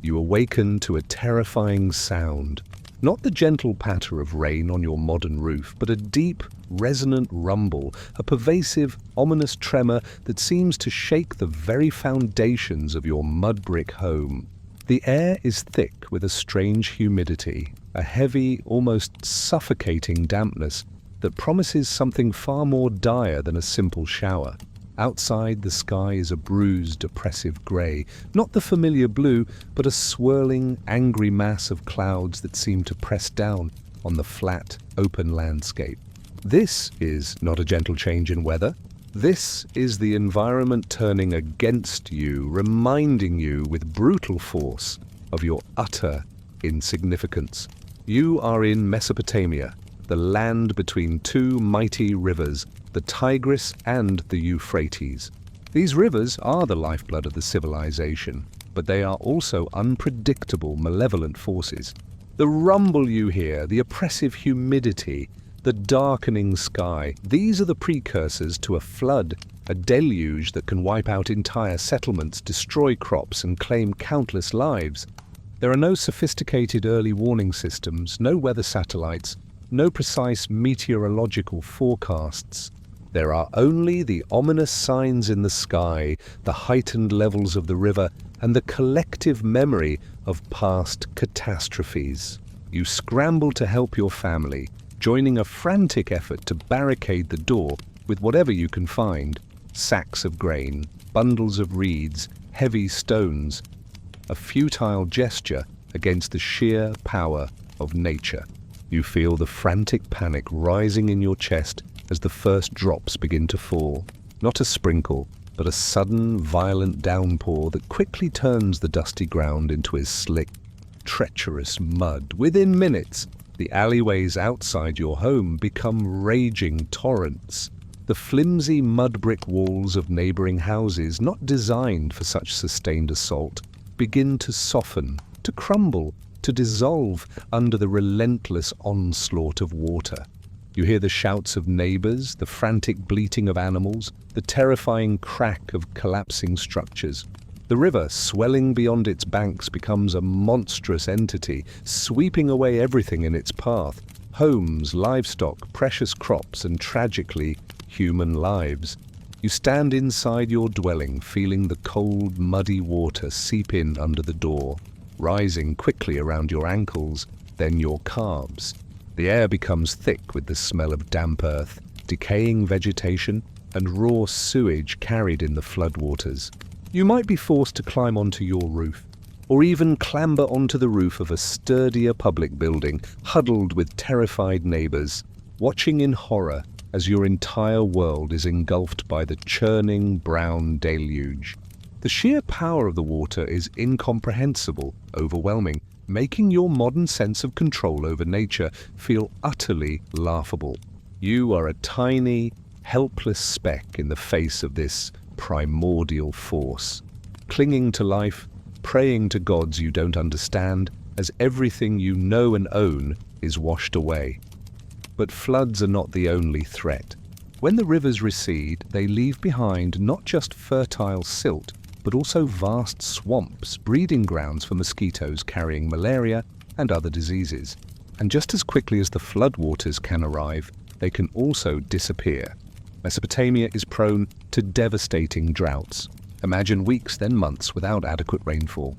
S1: You awaken to a terrifying sound, not the gentle patter of rain on your modern roof, but a deep, resonant rumble, a pervasive, ominous tremor that seems to shake the very foundations of your mud brick home. The air is thick with a strange humidity, a heavy, almost suffocating dampness that promises something far more dire than a simple shower. Outside, the sky is a bruised, oppressive grey, not the familiar blue, but a swirling, angry mass of clouds that seem to press down on the flat, open landscape. This is not a gentle change in weather. This is the environment turning against you, reminding you with brutal force of your utter insignificance. You are in Mesopotamia, the land between two mighty rivers, the Tigris and the Euphrates. These rivers are the lifeblood of the civilization, but they are also unpredictable, malevolent forces. The rumble you hear, the oppressive humidity, the darkening sky, these are the precursors to a flood, a deluge that can wipe out entire settlements, destroy crops, and claim countless lives. There are no sophisticated early warning systems, no weather satellites, no precise meteorological forecasts. There are only the ominous signs in the sky, the heightened levels of the river, and the collective memory of past catastrophes. You scramble to help your family, joining a frantic effort to barricade the door with whatever you can find: sacks of grain, bundles of reeds, heavy stones. a futile gesture against the sheer power of nature. You feel the frantic panic rising in your chest as the first drops begin to fall. Not a sprinkle, but a sudden, violent downpour that quickly turns the dusty ground into a slick, treacherous mud. Within minutes, the alleyways outside your home become raging torrents. The flimsy mud brick walls of neighboring houses, not designed for such sustained assault, begin to soften, to crumble, to dissolve under the relentless onslaught of water. You hear the shouts of neighbors, the frantic bleating of animals, the terrifying crack of collapsing structures. The river, swelling beyond its banks, becomes a monstrous entity, sweeping away everything in its path: homes, livestock, precious crops, and tragically, human lives. You stand inside your dwelling, feeling the cold, muddy water seep in under the door, rising quickly around your ankles, then your calves. The air becomes thick with the smell of damp earth, decaying vegetation, and raw sewage carried in the floodwaters. You might be forced to climb onto your roof, or even clamber onto the roof of a sturdier public building, huddled with terrified neighbors, watching in horror as your entire world is engulfed by the churning brown deluge. The sheer power of the water is incomprehensible, overwhelming, making your modern sense of control over nature feel utterly laughable. You are a tiny, helpless speck in the face of this primordial force, clinging to life, praying to gods you don't understand, as everything you know and own is washed away. But floods are not the only threat. When the rivers recede, they leave behind not just fertile silt, but also vast swamps, breeding grounds for mosquitoes carrying malaria and other diseases. And just as quickly as the floodwaters can arrive, they can also disappear. Mesopotamia is prone to devastating droughts. Imagine weeks, then months without adequate rainfall.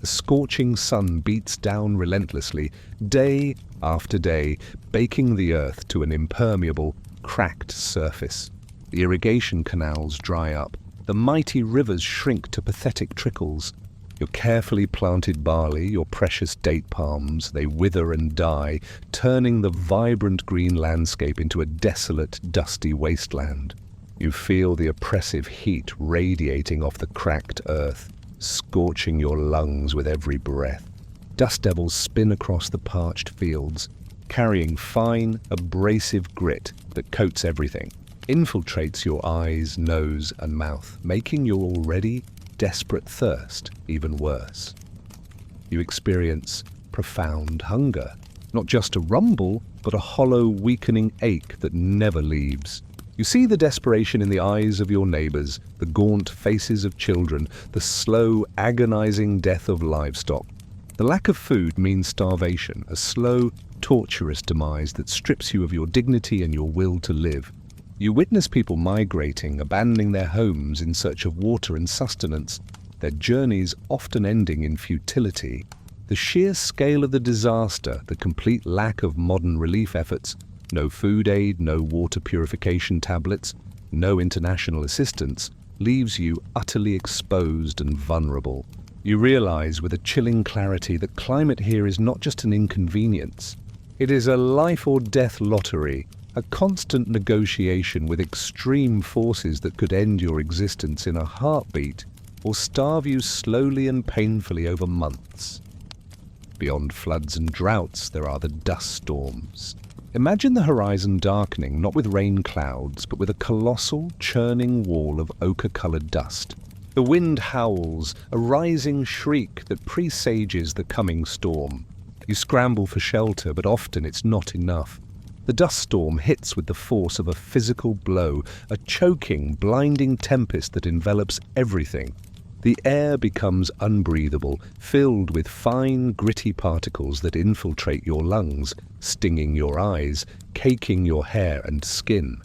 S1: The scorching sun beats down relentlessly, day after day, baking the earth to an impermeable, cracked surface. The irrigation canals dry up. The mighty rivers shrink to pathetic trickles. Your carefully planted barley, your precious date palms, they wither and die, turning the vibrant green landscape into a desolate, dusty wasteland. You feel the oppressive heat radiating off the cracked earth, scorching your lungs with every breath. Dust devils spin across the parched fields, carrying fine, abrasive grit that coats everything, infiltrates your eyes, nose, and mouth, making your already desperate thirst even worse. You experience profound hunger, not just a rumble, but a hollow, weakening ache that never leaves. You see the desperation in the eyes of your neighbors, the gaunt faces of children, the slow, agonizing death of livestock. The lack of food means starvation, a slow, torturous demise that strips you of your dignity and your will to live. You witness people migrating, abandoning their homes in search of water and sustenance, their journeys often ending in futility. The sheer scale of the disaster, the complete lack of modern relief efforts, no food aid, no water purification tablets, no international assistance, leaves you utterly exposed and vulnerable. You realize with a chilling clarity that climate here is not just an inconvenience. It is a life or death lottery, a constant negotiation with extreme forces that could end your existence in a heartbeat or starve you slowly and painfully over months. Beyond floods and droughts, there are the dust storms. Imagine the horizon darkening, not with rain clouds, but with a colossal, churning wall of ochre-colored dust. The wind howls, a rising shriek that presages the coming storm. You scramble for shelter, but often it's not enough. The dust storm hits with the force of a physical blow, a choking, blinding tempest that envelops everything. The air becomes unbreathable, filled with fine, gritty particles that infiltrate your lungs, stinging your eyes, caking your hair and skin.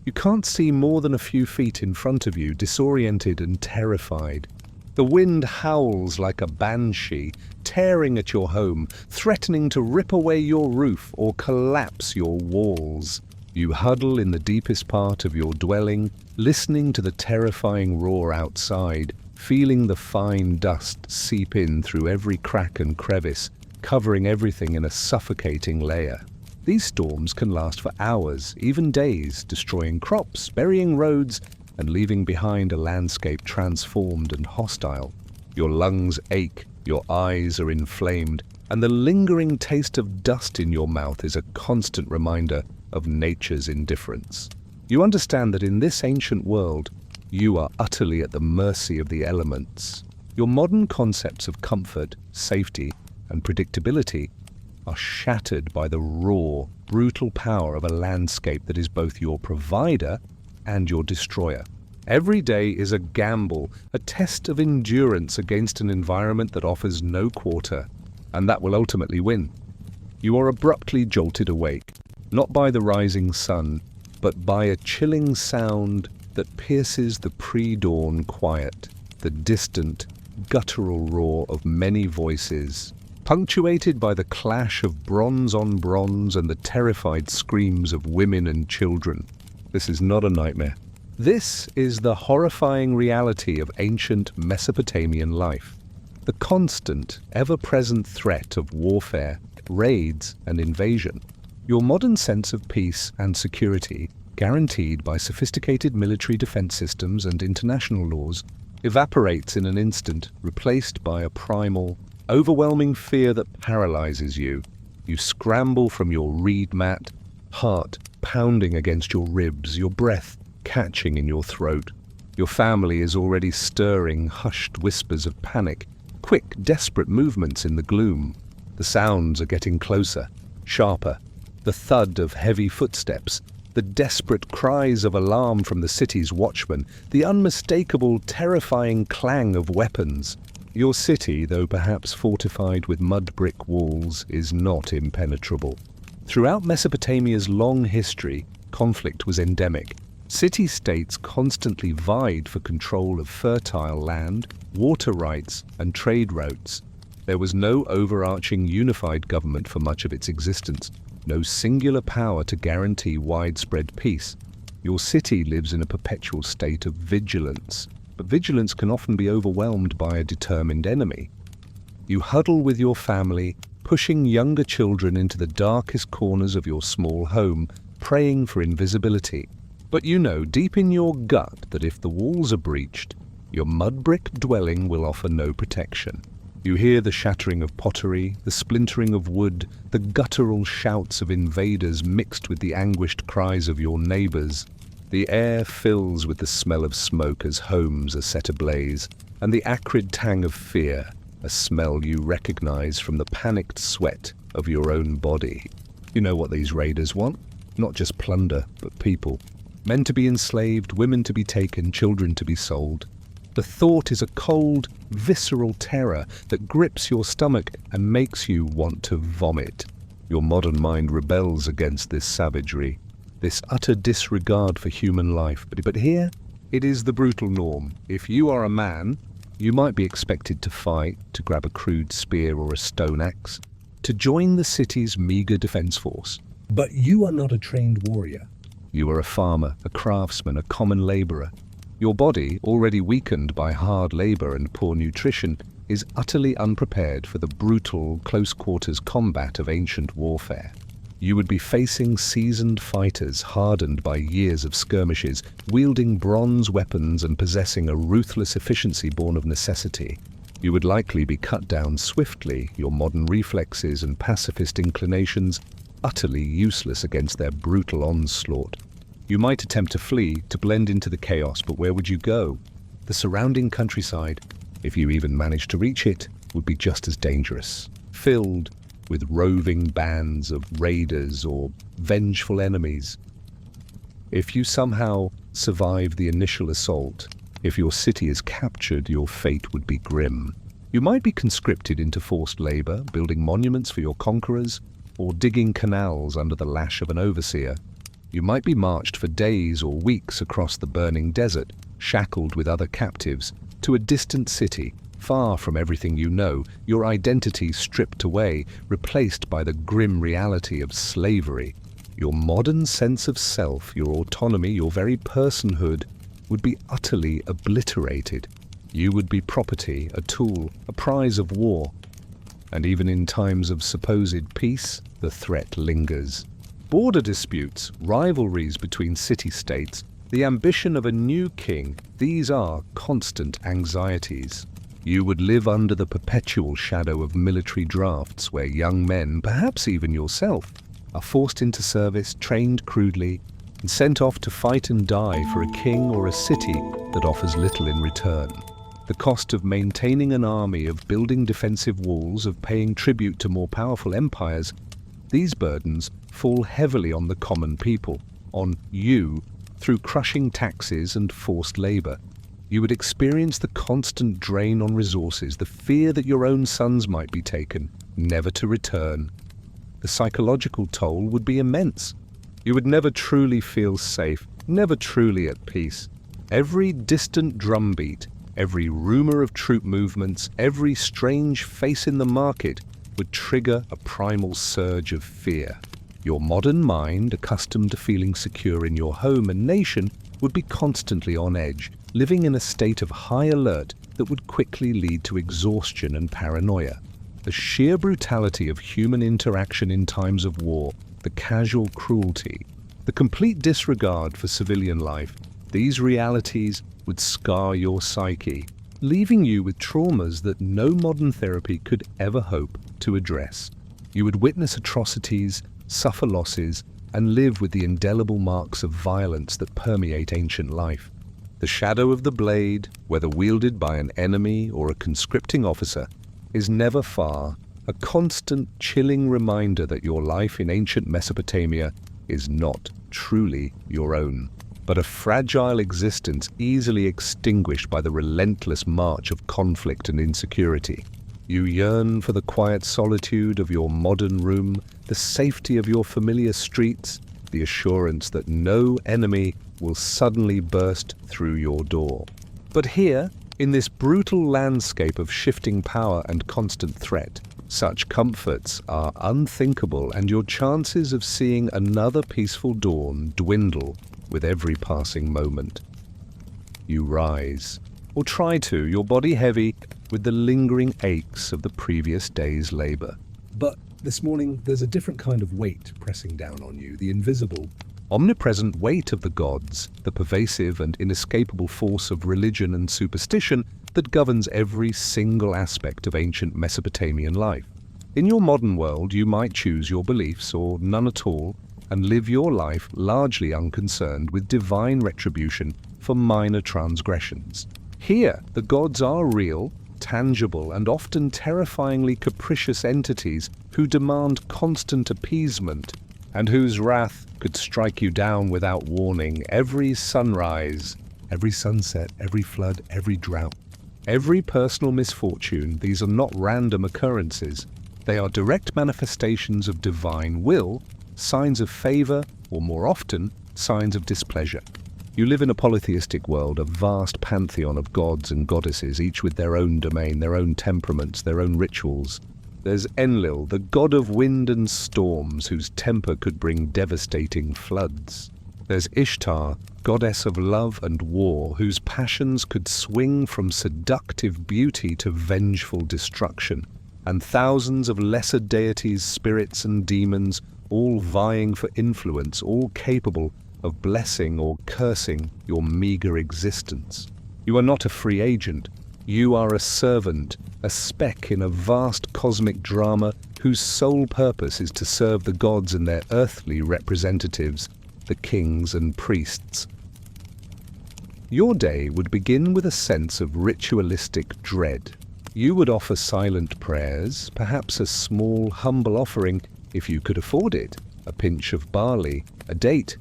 S1: You can't see more than a few feet in front of you, disoriented and terrified. The wind howls like a banshee, tearing at your home, threatening to rip away your roof or collapse your walls. You huddle in the deepest part of your dwelling, listening to the terrifying roar outside, feeling the fine dust seep in through every crack and crevice, covering everything in a suffocating layer. These storms can last for hours, even days, destroying crops, burying roads, and leaving behind a landscape transformed and hostile. Your lungs ache, your eyes are inflamed, and the lingering taste of dust in your mouth is a constant reminder of nature's indifference. You understand that in this ancient world, you are utterly at the mercy of the elements. Your modern concepts of comfort, safety, and predictability are shattered by the raw, brutal power of a landscape that is both your provider and your destroyer. Every day is a gamble, a test of endurance against an environment that offers no quarter, and that will ultimately win. You are abruptly jolted awake, not by the rising sun, but by a chilling sound that pierces the pre-dawn quiet, the distant, guttural roar of many voices, punctuated by the clash of bronze on bronze and the terrified screams of women and children. This is not a nightmare. This is the horrifying reality of ancient Mesopotamian life. The constant, ever-present threat of warfare, raids, and invasion. Your modern sense of peace and security, guaranteed by sophisticated military defense systems and international laws, evaporates in an instant, replaced by a primal, overwhelming fear that paralyzes you. You scramble from your reed mat, heart pounding against your ribs, your breath catching in your throat. Your family is already stirring hushed whispers of panic, quick, desperate movements in the gloom. The sounds are getting closer, sharper. The thud of heavy footsteps, the desperate cries of alarm from the city's watchmen, the unmistakable, terrifying clang of weapons. Your city, though perhaps fortified with mud brick walls, is not impenetrable. Throughout Mesopotamia's long history, conflict was endemic. City-states constantly vied for control of fertile land, water rights, and trade routes. There was no overarching unified government for much of its existence, no singular power to guarantee widespread peace. Your city lives in a perpetual state of vigilance, but vigilance can often be overwhelmed by a determined enemy. You huddle with your family, pushing younger children into the darkest corners of your small home, praying for invisibility. But you know deep in your gut that if the walls are breached, your mud brick dwelling will offer no protection. You hear the shattering of pottery, the splintering of wood, the guttural shouts of invaders mixed with the anguished cries of your neighbors. The air fills with the smell of smoke as homes are set ablaze, and the acrid tang of fear, a smell you recognize from the panicked sweat of your own body. You know what these raiders want? Not just plunder, but people. Men to be enslaved, women to be taken, children to be sold. The thought is a cold, visceral terror that grips your stomach and makes you want to vomit. Your modern mind rebels against this savagery, this utter disregard for human life. But here, it is the brutal norm. If you are a man, you might be expected to fight, to grab a crude spear or a stone axe, to join the city's meager defense force.
S2: But you are not a trained warrior.
S1: You are a farmer, a craftsman, a common laborer. Your body, already weakened by hard labor and poor nutrition, is utterly unprepared for the brutal, close-quarters combat of ancient warfare. You would be facing seasoned fighters hardened by years of skirmishes, wielding bronze weapons and possessing a ruthless efficiency born of necessity. You would likely be cut down swiftly, your modern reflexes and pacifist inclinations utterly useless against their brutal onslaught. You might attempt to flee, to blend into the chaos, but where would you go? The surrounding countryside, if you even managed to reach it, would be just as dangerous, filled with roving bands of raiders or vengeful enemies. If you somehow survive the initial assault, if your city is captured, your fate would be grim. You might be conscripted into forced labor, building monuments for your conquerors, or digging canals under the lash of an overseer. You might be marched for days or weeks across the burning desert, shackled with other captives, to a distant city, far from everything you know, your identity stripped away, replaced by the grim reality of slavery. Your modern sense of self, your autonomy, your very personhood would be utterly obliterated. You would be property, a tool, a prize of war. And even in times of supposed peace, the threat lingers. Border disputes, rivalries between city-states, the ambition of a new king, these are constant anxieties. You would live under the perpetual shadow of military drafts where young men, perhaps even yourself, are forced into service, trained crudely, and sent off to fight and die for a king or a city that offers little in return. The cost of maintaining an army, of building defensive walls, of paying tribute to more powerful empires, these burdens fall heavily on the common people, on you, through crushing taxes and forced labor. You would experience the constant drain on resources, the fear that your own sons might be taken, never to return. The psychological toll would be immense. You would never truly feel safe, never truly at peace. Every distant drumbeat, every rumor of troop movements, every strange face in the market would trigger a primal surge of fear. Your modern mind, accustomed to feeling secure in your home and nation, would be constantly on edge, living in a state of high alert that would quickly lead to exhaustion and paranoia. The sheer brutality of human interaction in times of war, the casual cruelty, the complete disregard for civilian life, these realities would scar your psyche, leaving you with traumas that no modern therapy could ever hope to address. You would witness atrocities, suffer losses, and live with the indelible marks of violence that permeate ancient life. The shadow of the blade, whether wielded by an enemy or a conscripting officer, is never far, a constant chilling reminder that your life in ancient Mesopotamia is not truly your own, but a fragile existence easily extinguished by the relentless march of conflict and insecurity. You yearn for the quiet solitude of your modern room, the safety of your familiar streets, the assurance that no enemy will suddenly burst through your door. But here, in this brutal landscape of shifting power and constant threat, such comforts are unthinkable, and your chances of seeing another peaceful dawn dwindle with every passing moment. You rise, or try to, your body heavy with the lingering aches of the previous day's labor.
S2: But this morning, there's a different kind of weight pressing down on you, the invisible,
S1: Omnipresent weight of the gods, the pervasive and inescapable force of religion and superstition that governs every single aspect of ancient Mesopotamian life. In your modern world, you might choose your beliefs or none at all and live your life largely unconcerned with divine retribution for minor transgressions. Here, the gods are real, tangible, and often terrifyingly capricious entities who demand constant appeasement and whose wrath could strike you down without warning every sunrise, every sunset, every flood, every drought. Every personal misfortune, these are not random occurrences. They are direct manifestations of divine will, signs of favor, or more often, signs of displeasure. You live in a polytheistic world, a vast pantheon of gods and goddesses, each with their own domain, their own temperaments, their own rituals. There's Enlil, the god of wind and storms, whose temper could bring devastating floods. There's Ishtar, goddess of love and war, whose passions could swing from seductive beauty to vengeful destruction. And thousands of lesser deities, spirits and demons, all vying for influence, all capable of blessing or cursing your meager existence. You are not a free agent. You are a servant, a speck in a vast cosmic drama whose sole purpose is to serve the gods and their earthly representatives, the kings and priests. Your day would begin with a sense of ritualistic dread. You would offer silent prayers, perhaps a small, humble offering, if you could afford it, a pinch of barley, a date,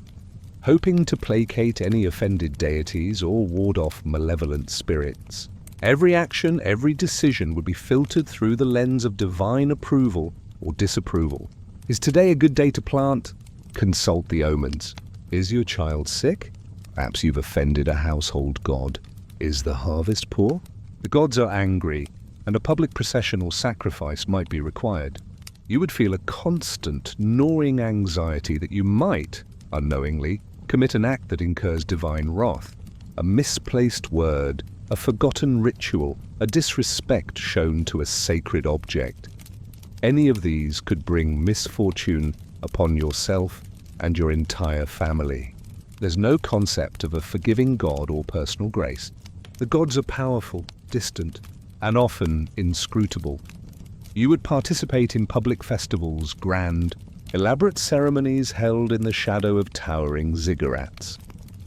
S1: hoping to placate any offended deities or ward off malevolent spirits. Every action, every decision would be filtered through the lens of divine approval or disapproval. Is today a good day to plant? Consult the omens. Is your child sick? Perhaps you've offended a household god. Is the harvest poor? The gods are angry, and a public procession or sacrifice might be required. You would feel a constant, gnawing anxiety that you might, unknowingly, commit an act that incurs divine wrath. A misplaced word, a forgotten ritual, a disrespect shown to a sacred object. Any of these could bring misfortune upon yourself and your entire family. There's no concept of a forgiving God or personal grace. The gods are powerful, distant, and often inscrutable. You would participate in public festivals, grand, elaborate ceremonies held in the shadow of towering ziggurats.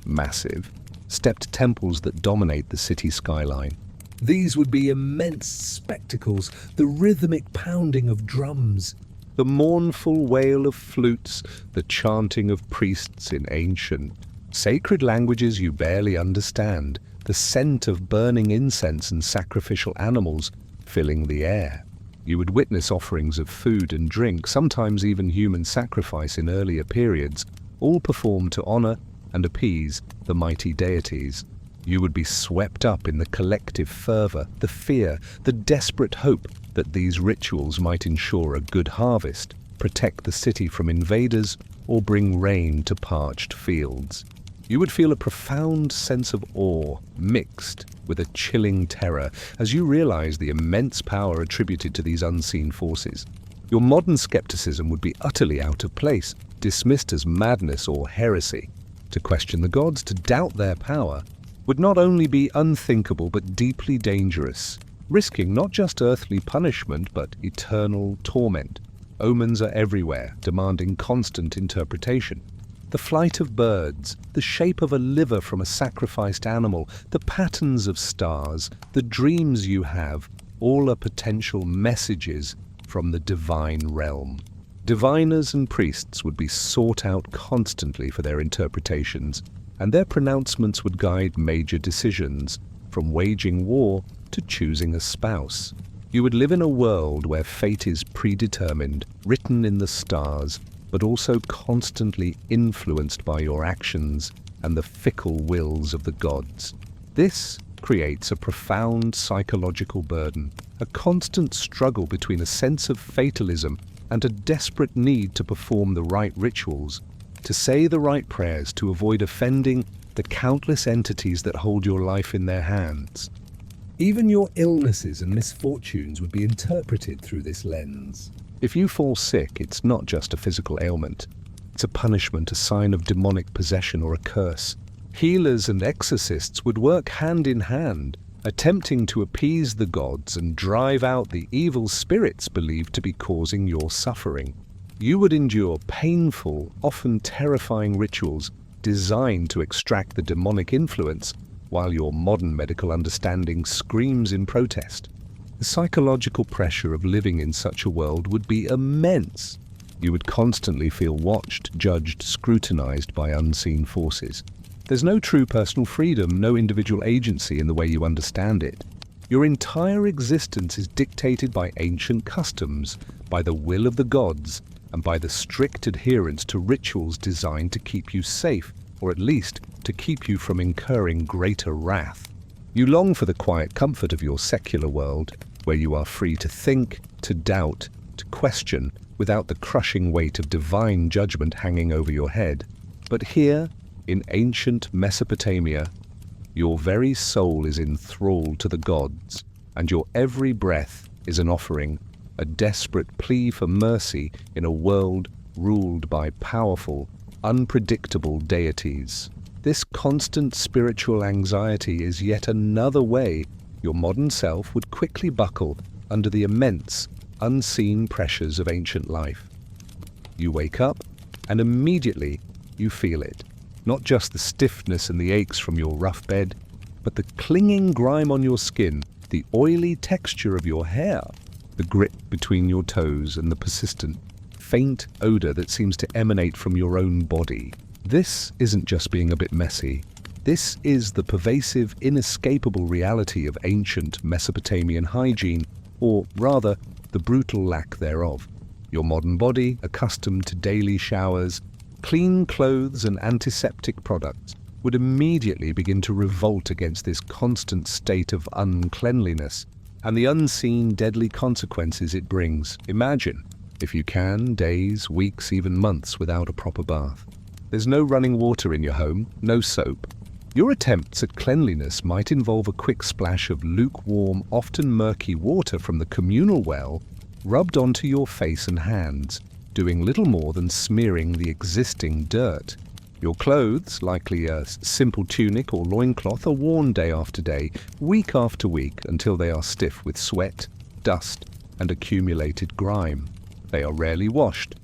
S1: Massive, stepped temples that dominate the city skyline.
S2: These would be immense spectacles, the rhythmic pounding of drums,
S1: The mournful wail of flutes, the chanting of priests in ancient, sacred languages you barely understand, the scent of burning incense and sacrificial animals filling the air. You would witness offerings of food and drink, sometimes even human sacrifice in earlier periods, all performed to honor and appease the mighty deities. You would be swept up in the collective fervor, the fear, the desperate hope that these rituals might ensure a good harvest, protect the city from invaders, or bring rain to parched fields. You would feel a profound sense of awe mixed with a chilling terror as you realize the immense power attributed to these unseen forces. Your modern skepticism would be utterly out of place, dismissed as madness or heresy. To question the gods, to doubt their power, would not only be unthinkable but deeply dangerous, risking not just earthly punishment but eternal torment. Omens are everywhere, demanding constant interpretation. The flight of birds, the shape of a liver from a sacrificed animal, the patterns of stars, the dreams you have, all are potential messages from the divine realm. Diviners and priests would be sought out constantly for their interpretations, and their pronouncements would guide major decisions, from waging war to choosing a spouse. You would live in a world where fate is predetermined, written in the stars, but also constantly influenced by your actions and the fickle wills of the gods. This creates a profound psychological burden, a constant struggle between a sense of fatalism and a desperate need to perform the right rituals, to say the right prayers, to avoid offending the countless entities that hold your life in their hands.
S2: Even your illnesses and misfortunes would be interpreted through this lens.
S1: If you fall sick, it's not just a physical ailment. It's a punishment, a sign of demonic possession or a curse. Healers and exorcists would work hand in hand, attempting to appease the gods and drive out the evil spirits believed to be causing your suffering. You would endure painful, often terrifying rituals designed to extract the demonic influence, while your modern medical understanding screams in protest. The psychological pressure of living in such a world would be immense. You would constantly feel watched, judged, scrutinized by unseen forces. There's no true personal freedom, no individual agency in the way you understand it. Your entire existence is dictated by ancient customs, by the will of the gods, and by the strict adherence to rituals designed to keep you safe, or at least to keep you from incurring greater wrath. You long for the quiet comfort of your secular world, where you are free to think, to doubt, to question, without the crushing weight of divine judgment hanging over your head. But here, in ancient Mesopotamia, your very soul is enthralled to the gods, and your every breath is an offering, a desperate plea for mercy in a world ruled by powerful, unpredictable deities. This constant spiritual anxiety is yet another way your modern self would quickly buckle under the immense, unseen pressures of ancient life. You wake up, and immediately you feel it. Not just the stiffness and the aches from your rough bed, but the clinging grime on your skin, the oily texture of your hair, the grip between your toes, and the persistent, faint odor that seems to emanate from your own body. This isn't just being a bit messy. This is the pervasive, inescapable reality of ancient Mesopotamian hygiene, or rather, the brutal lack thereof. Your modern body, accustomed to daily showers, clean clothes and antiseptic products, would immediately begin to revolt against this constant state of uncleanliness and the unseen deadly consequences it brings. Imagine, if you can, days, weeks, even months without a proper bath. There's no running water in your home, no soap, Your attempts at cleanliness might involve a quick splash of lukewarm, often murky water from the communal well rubbed onto your face and hands, doing little more than smearing the existing dirt. Your clothes, likely a simple tunic or loincloth, are worn day after day, week after week, until they are stiff with sweat, dust, and accumulated grime. They are rarely washed,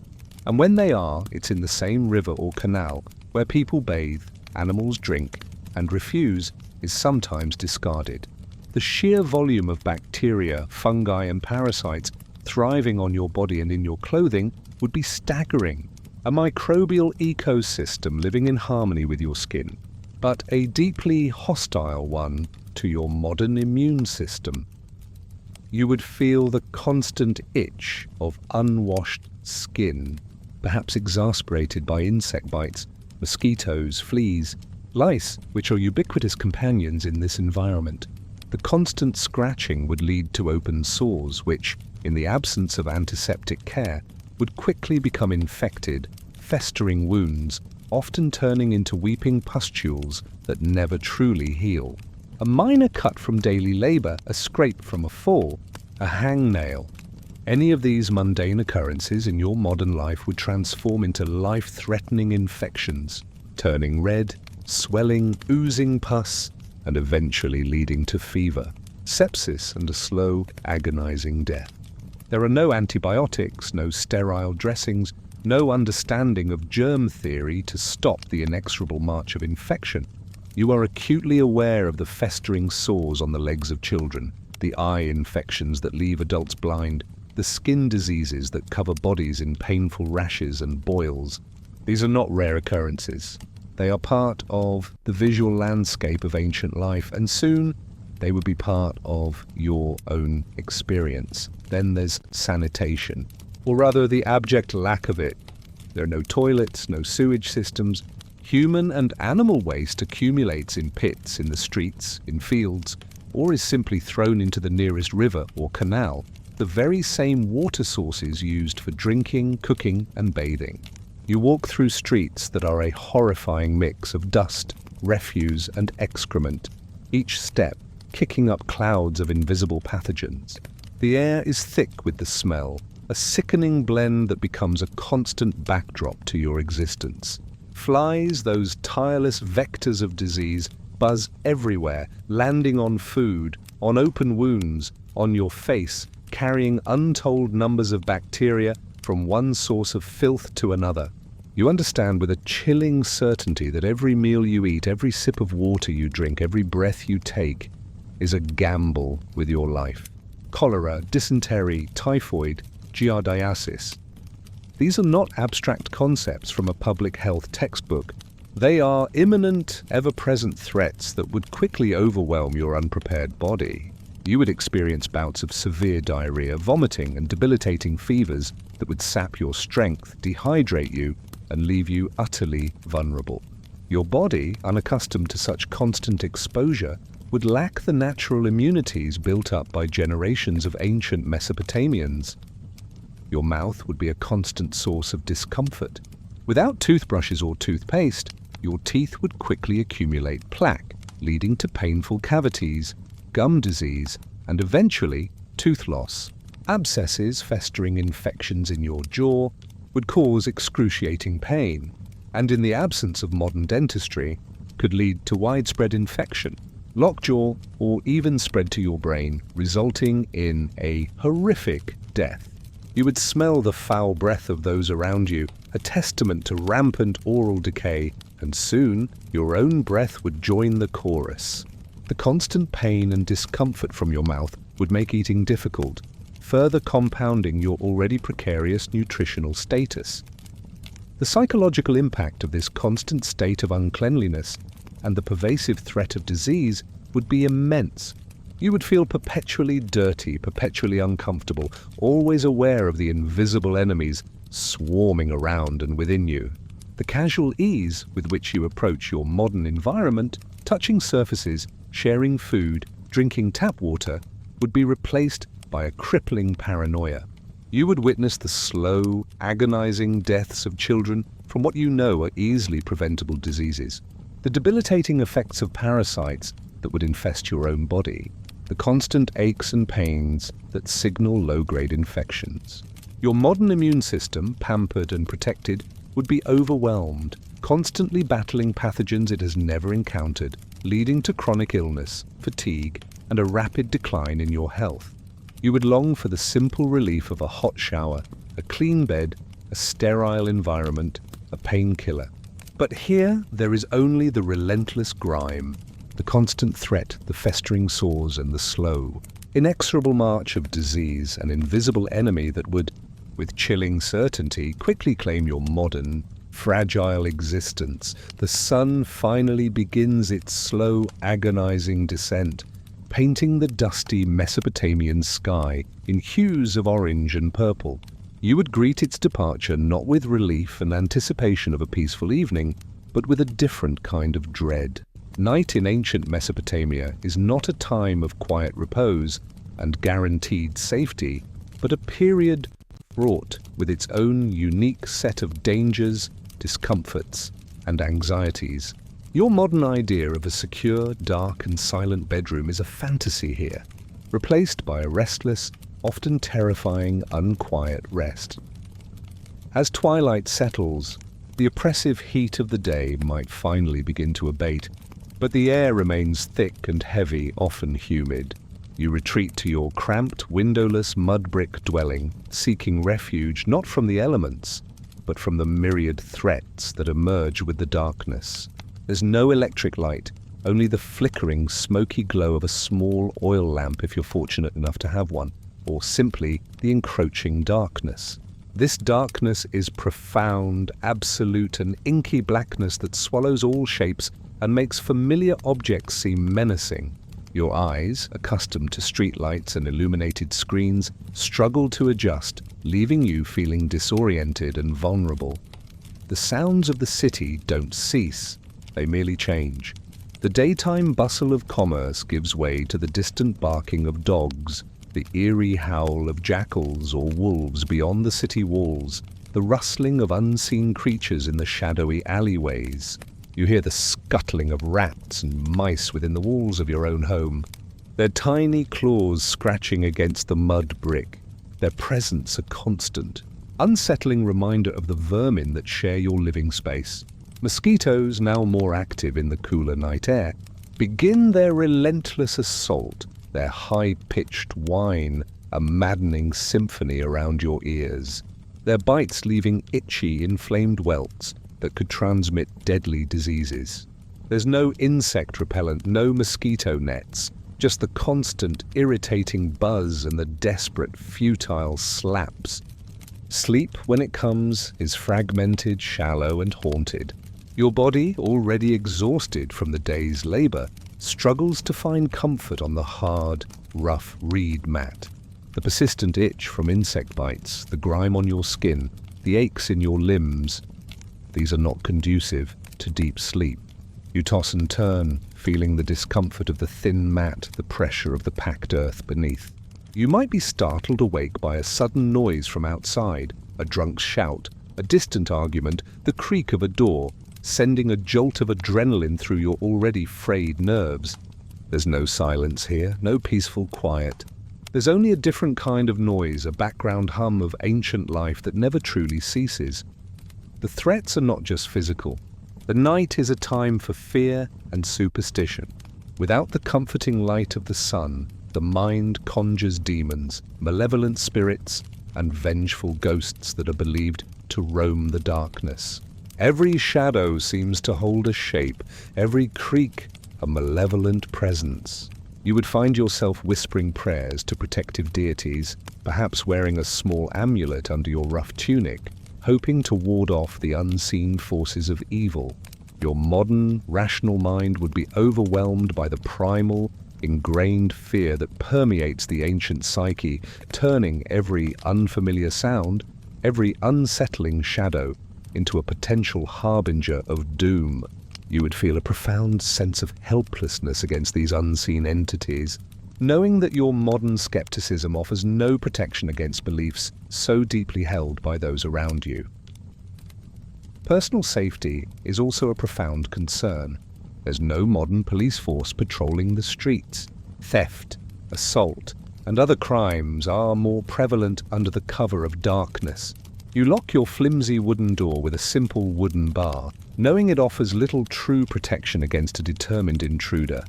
S1: and when they are, it's in the same river or canal where people bathe, animals drink, and refuse is sometimes discarded. The sheer volume of bacteria, fungi, and parasites thriving on your body and in your clothing would be staggering. A microbial ecosystem living in harmony with your skin, but a deeply hostile one to your modern immune system. You would feel the constant itch of unwashed skin, perhaps exasperated by insect bites, mosquitoes, fleas, lice, which are ubiquitous companions in this environment. The constant scratching would lead to open sores, which, in the absence of antiseptic care, would quickly become infected, festering wounds, often turning into weeping pustules that never truly heal. A minor cut from daily labor, a scrape from a fall, a hangnail. Any of these mundane occurrences in your modern life would transform into life-threatening infections, turning red, swelling, oozing pus, and eventually leading to fever, sepsis, and a slow, agonizing death. There are no antibiotics, no sterile dressings, no understanding of germ theory to stop the inexorable march of infection. You are acutely aware of the festering sores on the legs of children, the eye infections that leave adults blind, the skin diseases that cover bodies in painful rashes and boils. These are not rare occurrences. They are part of the visual landscape of ancient life, and soon they would be part of your own experience. Then there's sanitation, or rather the abject lack of it. There are no toilets, no sewage systems. Human and animal waste accumulates in pits, in the streets, in fields, or is simply thrown into the nearest river or canal, the very same water sources used for drinking, cooking, and bathing. You walk through streets that are a horrifying mix of dust, refuse, and excrement, each step kicking up clouds of invisible pathogens. The air is thick with the smell, a sickening blend that becomes a constant backdrop to your existence. Flies, those tireless vectors of disease, buzz everywhere, landing on food, on open wounds, on your face, carrying untold numbers of bacteria from one source of filth to another. You understand with a chilling certainty that every meal you eat, every sip of water you drink, every breath you take is a gamble with your life. Cholera, dysentery, typhoid, giardiasis. These are not abstract concepts from a public health textbook. They are imminent, ever-present threats that would quickly overwhelm your unprepared body. You would experience bouts of severe diarrhea, vomiting, and debilitating fevers that would sap your strength, dehydrate you, and leave you utterly vulnerable. Your body, unaccustomed to such constant exposure, would lack the natural immunities built up by generations of ancient Mesopotamians. Your mouth would be a constant source of discomfort. Without toothbrushes or toothpaste, your teeth would quickly accumulate plaque, leading to painful cavities, gum disease, and eventually tooth loss. Abscesses, festering infections in your jaw, would cause excruciating pain, and in the absence of modern dentistry, could lead to widespread infection, lockjaw, or even spread to your brain, resulting in a horrific death. You would smell the foul breath of those around you, a testament to rampant oral decay, and soon your own breath would join the chorus. The constant pain and discomfort from your mouth would make eating difficult, further compounding your already precarious nutritional status. The psychological impact of this constant state of uncleanliness and the pervasive threat of disease would be immense. You would feel perpetually dirty, perpetually uncomfortable, always aware of the invisible enemies swarming around and within you. The casual ease with which you approach your modern environment, touching surfaces, sharing food, drinking tap water, would be replaced by a crippling paranoia. You would witness the slow, agonizing deaths of children from what you know are easily preventable diseases. The debilitating effects of parasites that would infest your own body, the constant aches and pains that signal low-grade infections. Your modern immune system, pampered and protected, would be overwhelmed, constantly battling pathogens it has never encountered, leading to chronic illness, fatigue, and a rapid decline in your health. You would long for the simple relief of a hot shower, a clean bed, a sterile environment, a painkiller. But here there is only the relentless grime, the constant threat, the festering sores, and the slow, inexorable march of disease, an invisible enemy that would, with chilling certainty, quickly claim your modern, fragile existence. The sun finally begins its slow, agonizing descent, painting the dusty Mesopotamian sky in hues of orange and purple. You would greet its departure not with relief and anticipation of a peaceful evening, but with a different kind of dread. Night in ancient Mesopotamia is not a time of quiet repose and guaranteed safety, but a period fraught with its own unique set of dangers, discomforts, and anxieties. Your modern idea of a secure, dark, and silent bedroom is a fantasy here, replaced by a restless, often terrifying, unquiet rest. As twilight settles, the oppressive heat of the day might finally begin to abate, but the air remains thick and heavy, often humid. You retreat to your cramped, windowless mud brick dwelling, seeking refuge not from the elements, but from the myriad threats that emerge with the darkness. There's no electric light, only the flickering, smoky glow of a small oil lamp if you're fortunate enough to have one, or simply the encroaching darkness. This darkness is profound, absolute, an inky blackness that swallows all shapes and makes familiar objects seem menacing. Your eyes, accustomed to streetlights and illuminated screens, struggle to adjust, leaving you feeling disoriented and vulnerable. The sounds of the city don't cease, they merely change. The daytime bustle of commerce gives way to the distant barking of dogs, the eerie howl of jackals or wolves beyond the city walls, the rustling of unseen creatures in the shadowy alleyways. You hear the scuttling of rats and mice within the walls of your own home, their tiny claws scratching against the mud brick, their presence a constant, unsettling reminder of the vermin that share your living space. Mosquitoes, now more active in the cooler night air, begin their relentless assault, their high-pitched whine a maddening symphony around your ears, their bites leaving itchy, inflamed welts that could transmit deadly diseases. There's no insect repellent, no mosquito nets, just the constant, irritating buzz and the desperate, futile slaps. Sleep, when it comes, is fragmented, shallow, and haunted. Your body, already exhausted from the day's labor, struggles to find comfort on the hard, rough reed mat. The persistent itch from insect bites, the grime on your skin, the aches in your limbs, these are not conducive to deep sleep. You toss and turn, feeling the discomfort of the thin mat, the pressure of the packed earth beneath. You might be startled awake by a sudden noise from outside, a drunk shout, a distant argument, the creak of a door, sending a jolt of adrenaline through your already frayed nerves. There's no silence here, no peaceful quiet. There's only a different kind of noise, a background hum of ancient life that never truly ceases. The threats are not just physical. The night is a time for fear and superstition. Without the comforting light of the sun, the mind conjures demons, malevolent spirits, and vengeful ghosts that are believed to roam the darkness. Every shadow seems to hold a shape, every creak a malevolent presence. You would find yourself whispering prayers to protective deities, perhaps wearing a small amulet under your rough tunic, hoping to ward off the unseen forces of evil. Your modern, rational mind would be overwhelmed by the primal, ingrained fear that permeates the ancient psyche, turning every unfamiliar sound, every unsettling shadow, into a potential harbinger of doom. You would feel a profound sense of helplessness against these unseen entities, knowing that your modern skepticism offers no protection against beliefs so deeply held by those around you. Personal safety is also a profound concern. There's no modern police force patrolling the streets. Theft, assault, and other crimes are more prevalent under the cover of darkness. You lock your flimsy wooden door with a simple wooden bar, knowing it offers little true protection against a determined intruder.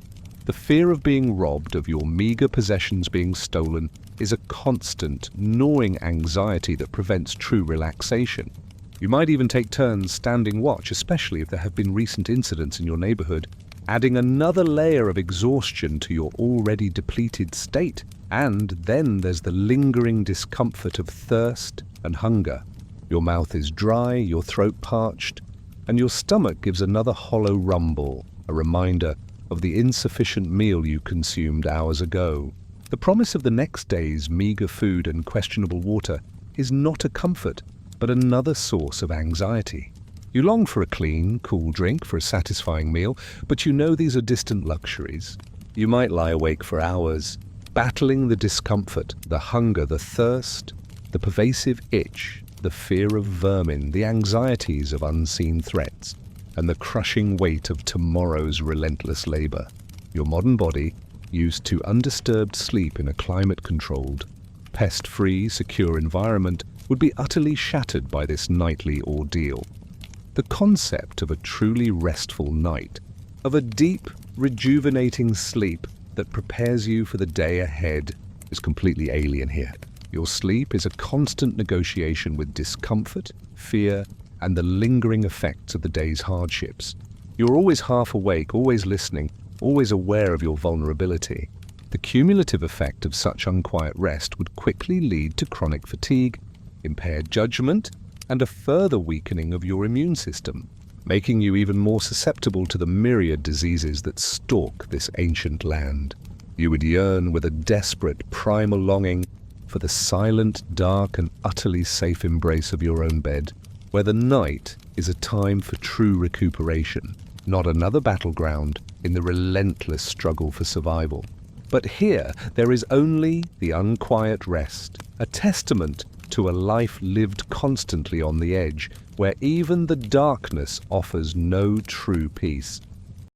S1: The fear of being robbed, of your meager possessions being stolen, is a constant, gnawing anxiety that prevents true relaxation. You might even take turns standing watch, especially if there have been recent incidents in your neighborhood, adding another layer of exhaustion to your already depleted state. And then there's the lingering discomfort of thirst and hunger. Your mouth is dry, your throat parched, and your stomach gives another hollow rumble, a reminder of the insufficient meal you consumed hours ago. The promise of the next day's meager food and questionable water is not a comfort, but another source of anxiety. You long for a clean, cool drink, for a satisfying meal, but you know these are distant luxuries. You might lie awake for hours, battling the discomfort, the hunger, the thirst, the pervasive itch, the fear of vermin, the anxieties of unseen threats, and the crushing weight of tomorrow's relentless labor. Your modern body, used to undisturbed sleep in a climate-controlled, pest-free, secure environment, would be utterly shattered by this nightly ordeal. The concept of a truly restful night, of a deep, rejuvenating sleep that prepares you for the day ahead, is completely alien here. Your sleep is a constant negotiation with discomfort, fear, and the lingering effects of the day's hardships. You're always half awake, always listening, always aware of your vulnerability. The cumulative effect of such unquiet rest would quickly lead to chronic fatigue, impaired judgment, and a further weakening of your immune system, making you even more susceptible to the myriad diseases that stalk this ancient land. You would yearn with a desperate, primal longing for the silent, dark, and utterly safe embrace of your own bed, where the night is a time for true recuperation, not another battleground in the relentless struggle for survival. But here there is only the unquiet rest, a testament to a life lived constantly on the edge, where even the darkness offers no true peace.